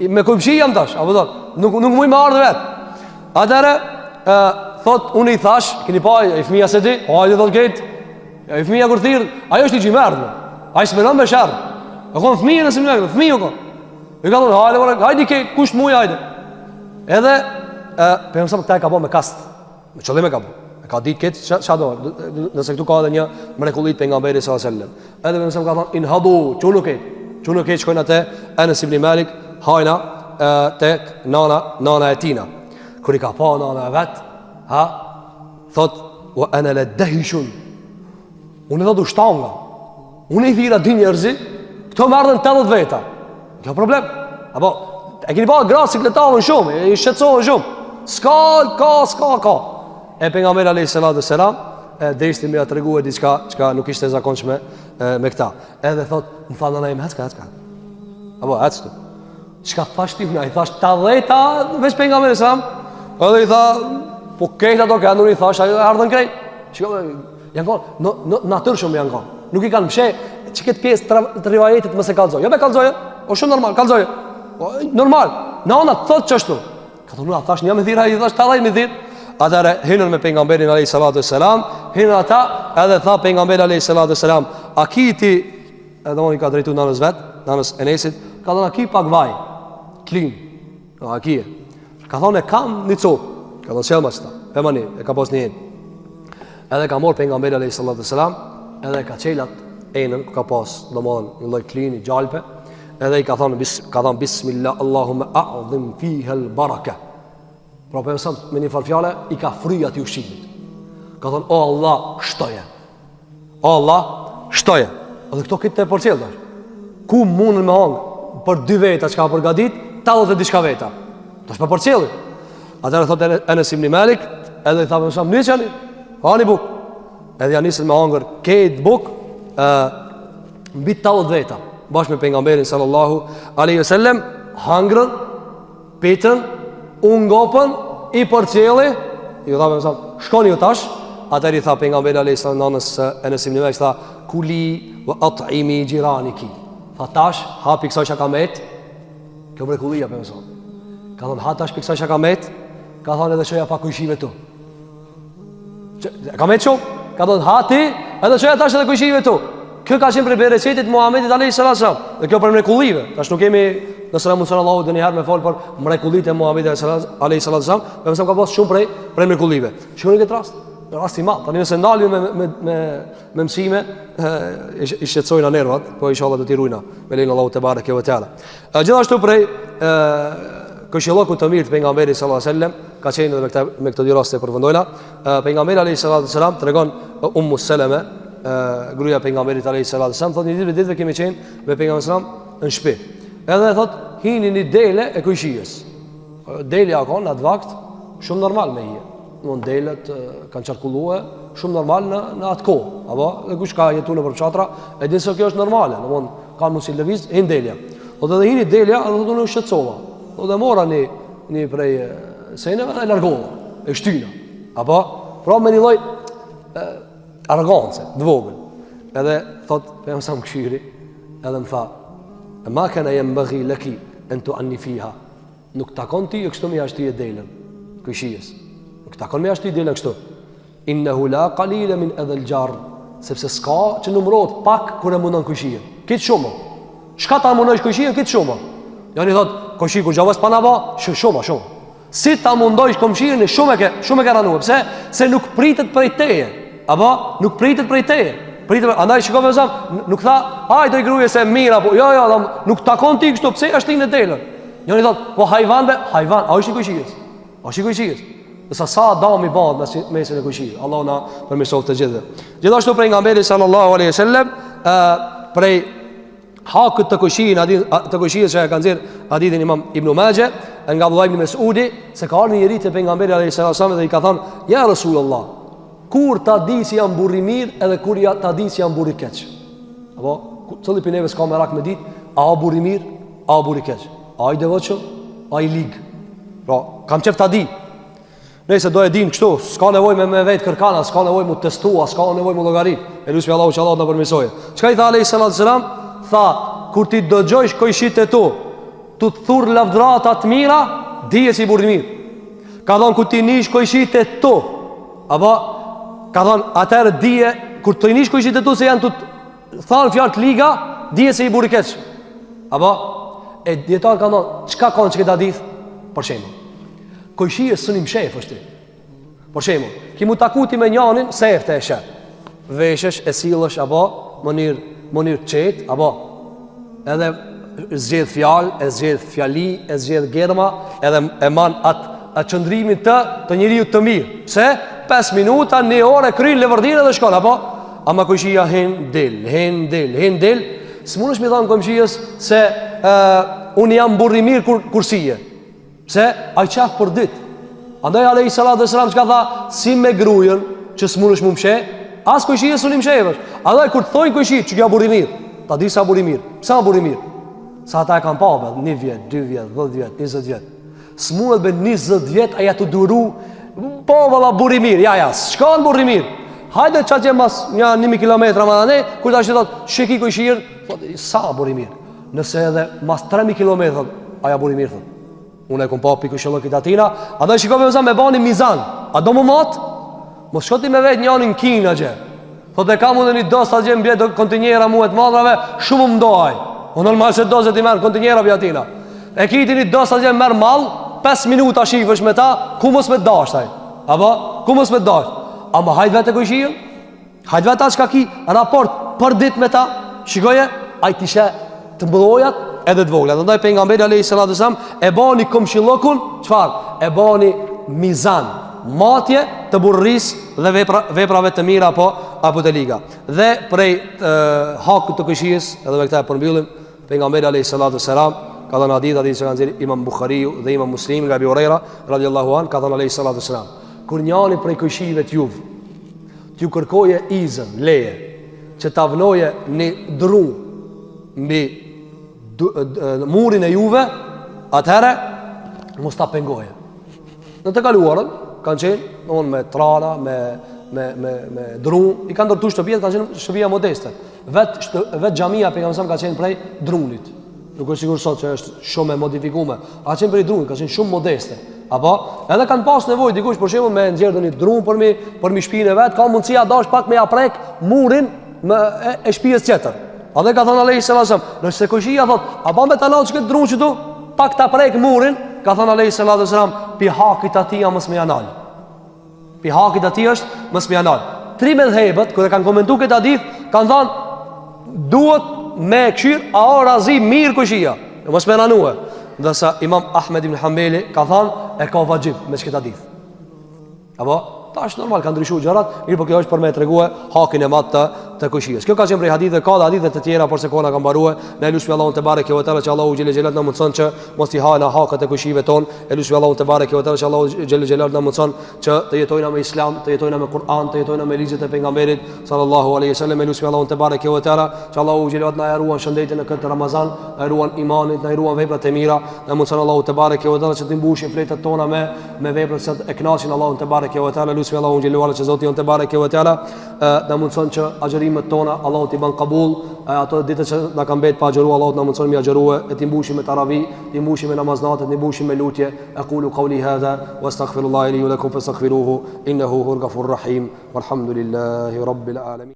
Me kupçi jam tash, apo thot, nuk muj me ardhë vet. Atëre thot unë i thash, keni pa ai fëmia se di, hajde thot gate. Ai fëmia kur thirr, ajo është i xhimardh. Ai s'menon me sharr. E kon fëmijën se më, fëmiu kon. E ka thonë, hajde ke kush muj hajde. Edhe për mësëm këta e ka po me kast, me qëllim e ka po, e ka ditë këtë qa do, nëse këtu ka edhe një mrekullit për nga mberi s.a.s. Edhe për mësëm ka thonë, inhadu, që nuk këtë shkojnë atë Enes ibn Malik, hajna tek nana e tina. Kër i ka pa nana e vetë, thot, wa ene le dehishun, unë e thotë u shtanga, unë i thira 2 njerëzi, këto më ardhen 80 veta, kjo problem, apo, e keni pa gratë sikletavën shumë, i shqetsohën shumë. Ska. E pejgamberi alayhi salatu wasalam, deshti më ia treguar diçka që nuk ishte e zakonshme me këta. Edhe thot, më tha nana ime, hacka. Apo hactu. Çka thash ti? Ai thash 80 veç pejgamberi sallam. Edhe i tha, po këta do kanë, i thash, ajo ardhën krejt. Shikoj, janë kon, natyrë shumë janë kon. Nuk i kanë mshë, çket pjesë të rivajetit mos e kallzoj. Jo me kallzoj, o shumë normal, kallzoj. Normal, nana thot çështu. Ka thonë, thash një me thirr, ai thash 80 me thirr. Atëre hinën me pejgamberin alayhi salatu wassalam, hinën ata, edhe tha pejgamberi alayhi salatu wassalam, a kiti, edhe unë i ka drejtuar nanës vet, nanës Enesit, ka thonë a ki pak vaj, klin, a ki. Ka thonë kam një copë, ka thonë sjell masta, e mani, e ka pas një enë. Edhe ka marr pejgamberi alayhi salatu wassalam, edhe ka çelat enën ku ka pas, domthon një lloj klini gjalpe. Edhe i ka thonë bismillah Allahumma a'dhim fiha al-baraka. Pra për mësëm me një farfjale i ka fryja të ushqimit. Ka thonë o Allah shtoje. O Allah shtoje. Edhe këto këtë të përcjell dash. Ku mundën me hangë për 2 veta që ka përgatit, 80 e diçka veta. Tash për përcjellit. Atëherë thotë Enes ibn Malik, edhe i tha për mësëm nisë hani buk. Edhe ja nisën me hangër këtë buk mbi 80 veta. Bashkë me pejgamberin sallallahu alaihi wasallam, hangrën, pitën, ungopën, i përcjelli, i tha me mësam, shkoni ju tash, atër i tha pejgamberi alaihi sallam nanës Enes ibn Malik, tha, kuli vë at'imi gjiraniki. Tha tash, hapi kësaj që ka met, kjo mrekullia për mësam. Ka thonë, ha tash për kësaj që ka met, ka thonë edhe shoja pa kujshive tu. Ka met shumë, ka thonë, ha ti, edhe shoja tash edhe kujshive tu. Kjo ka qenë për bereqetit Muhamedit alayhi sallam. Dhe kjo për mrekullive. Tash nuk kemi nëse na mundson Allahu dëni herë me fol për mrekullitë e Muhamedit alayhi sallam, për mëson ka pas shumë për mrekullive. Shikoni këtë rast. Rasti i madh. Tani nëse ndalemi me mësime, i shqetësojnë nervat, po inshallah do t'i ruajna me lenin Allahu te bareke ve teala. Gjithashtu prej këshilloku të mirë të pejgamberit sallallahu alaihi wasallam ka qenë edhe me këtë dy raste përfundojna. Pejgamberi alayhi sallam tregon Ummu Salama, gruaja pejgamberit alayhi salatu wasallam, thotë një ditë kemi qenë me pejgamberin sallam në shtëpi. Edhe thotë hini një dele e kujshijes. Delja ka në atë vakt shumë normal me hije. Domthon delet kanë qarkulluar shumë normal në atë kohë, apo dhe kush ka jetuar nëpër fshatra e din se kjo është normale. Domthon kanë mos i lëviz hin delja. Thotë edhe hini delja, thotë unë u shqetësova. Thotë mora një prej seneve dhe largova, e shtyna. Apo pra me një lloj arrogancë, të vogël. Edhe thot për mësam këshiri, edhe më tha, ma kana yanbaghi laki an tu'annifiha. Nuk takon ti kështu më jashtë e delën, këshijes. Nuk takon me ashtu i dele kështu. Innehu la qalile min edhe l'gjarr, sepse s'ka që numërohet pak kur e mundon kujshien. Kitë shumë. Çka ta mundojsh kujshien kitë shumë. Jani thot, kushi kur javas pa nava, shumë. Si ta mundojsh komshirin e shumë e ke ranuar. Pse? Se nuk pritet prej teje. Apo nuk pritet prej teje. Andaj shikove zam, nuk tha, haj do i gruaje se mirë apo jo, nuk takon ti kështu, pse është në delën. Jani thot, po hajvan, a është i kujshirës? Është i kujshirës. Nësa sa dam i badë mesin e kujshirë. Allah na përmirësoft të gjithë. Gjithashtu pejgamberi sallallahu alaihi wasallam prej hakët të kujshirës që e kanë nxjerrë hadithin Imam Ibn Majah nga Abdullah ibn Mesudi, se ka ardhur një njeri te pejgamberi alaihi wasallam dhe i ka thënë, ja Rasulullah, kur ta di si jam burri mirë edhe kur ta di si jam burri keq. Apo cili për neve s'ka merak me dit, a burri mirë, a burri keq, a i devotshëm, a i lig. Pra, kam qef ta di. Nëse do e din kështu, s'ka nevojë me vetë kërkana, s'ka nevojë mu testua, s'ka nevojë mu llogarit. Elusmi Allahu që Allah na përmirësojë. Çka i tha alayhi salatu selam? Tha, kur ti dëgjojsh kojshit e tu të thurr lavdrata të mira, dije si burri mirë. Ka thon kur ti nish kojshit e tu, apo ka thon atëherë dije kur të nish kojshit e tu se janë të thanë fjalë të liga, dije se i burri keq. Apo e dietar ka thon, çka kanë që ta ditë? Për shembull, kojshia sunim shef është. Për shembull, ki mu takuti me njanin se efte e shef. Veshësh e sillesh apo monir çet apo edhe zgjedh fjalë, e zgjedh fjali, e zgjedh germa, edhe e man atë çndrimin të njeriu të mirë. Pse? 5 minuta, 1 orë kryen levërdinë dhe shkon apo ama kojshia hen del. S'mundesh me thon komshies se unë jam burri mirë kursije. Pse? Ai qaf për ditë. Andaj alayhi salatu wasalam çka tha, si me gruajën që s'mundesh më mshe, as kojshia s'unim mshevesh. Andaj kur thonë kojshi që ja burri mirë, ta di sa burri mirë. Sa burri mirë? Sa ata e kanë pa, 1 vjet, 2 vjet, 10 vjet, 20 vjet. S'mundet me 20 vjet aja të duru, po valla burri mirë, ja, shkon burri mirë. Hajde çaje mas 1 kilometra më anë, kur tash thot, sheki kojshir, thotë sa burri mirë. Nëse edhe mas 3000 kilometra aja burri mirë thot. Unë e kom pa pikë shëllëkit atina. A dhe shikove me bani mizan. A do më matë? Mos shkoti me vetë njanin kina gje. Thot e kam unë një dos të gje mbjet kontinjera muet madrave, shumë më doaj. O normal se doze ti merë kontinjera bja atina. E kiti një dos të gje merë mal, 5 minuta shifësh me ta, ku mos me dash taj. Apo? Ku mos me dash. Ama hajt vete kojshirë? Hajt vete që ka ki raport për dit me ta? Shikoje, a i tishe të mbëllojat edhe të vogla. Ndaj pejgamberi alayhi salatu wasallam e bani komshillokun, çfarë? E bani mizan, matje të burrisë dhe veprave të mira apo të liga. Dhe prej hakut të këshijës, edhe me këtë e përmbyllim, pejgamberi alayhi salatu wasallam ka dhënë hadith që kanë dhënë Imam Buhariu dhe Imam Muslimi nga Abi Huraira radhiyallahu an, ka dhënë alayhi salatu wasallam, kur njani prej këshijëve të juve t'ju kërkoje izën, leje, që ta vnoje në dru mbi murin e juve, atëherë mos ta pengoje. Në të kaluarën kanë qenë me trana, me dru, i kanë ndërtu shtëpijet, kanë qenë shtëpia modeste. Vetë xhamia pejgamberi ka qenë prej drunit. Nuk është sigur sot që është shumë e modifikuar. A qenë prej drunit, ka qenë shumë modeste. Apo edhe kanë pas nevojë dikush për shembull me nxjerrë një drum për mi shpinën e vet, ka mundësia dash pak me ja prek murin e shtëpisë tjetër. A dhe ka thënë alayhi salatu wasallam, nëse kojshia thot, a ban me ta laç këtë drum që tu, pak ta prek murin, ka thënë alayhi salatu wasallam, pi hakit atia mos më anal. Pi hakit atia është mos më anal. Tri mëdhëbët kur e kanë komentuar këtë hadith, kanë thënë duhet me këshir a razi mirë kojshia, mos më anue. Ndërsa Imam Ahmed ibn Hanbali ka thënë e ka vajib me këtë hadith. Apo tash normal ka ndryshuar gjërat, mirë po kjo është për me treguar hakin e madh të kojshies. Kjo ka qenë prej hadithe, ka hadithe të tjera por se kona ka mbaruar. Ne lutem Allahun te bareke ve teala që Allahu xhelel xhelal na mundson që mos i hana hakat e kojshive ton. E lutem Allahun te bareke ve teala që Allahu xhelel xhelal na mundson që të jetojmë me Islam, të jetojmë me Kur'an, të jetojmë me ligjet e pejgamberit sallallahu alaihi wasallam. E lutem Allahun te bareke ve teala që Allahu xhelel na ruan shëndetin në këtë Ramazan, na ruan imanit, na ruan veprat e mira. Na mundson Allahu te bareke ve teala që të mbushim fletat tona me veprat që e kënaqin Allahun te bareke ve teala. Lutem Allahun xhelel që Zoti on te bareke ve teala na mundson që agjërimet tona Allahu t'i ban qabul, ato ditë që na kanë mbet pa agjëru Allahu na mundson mi agjërue, e t'i mbushim me taravi, t'i mbushim me namaznate, t'i mbushim me lutje. Aqulu qawli hadha wastaghfirullaha li wa lakum fastaghfiruhu innahu huwal ghafurur rahim walhamdulillahi rabbil alamin.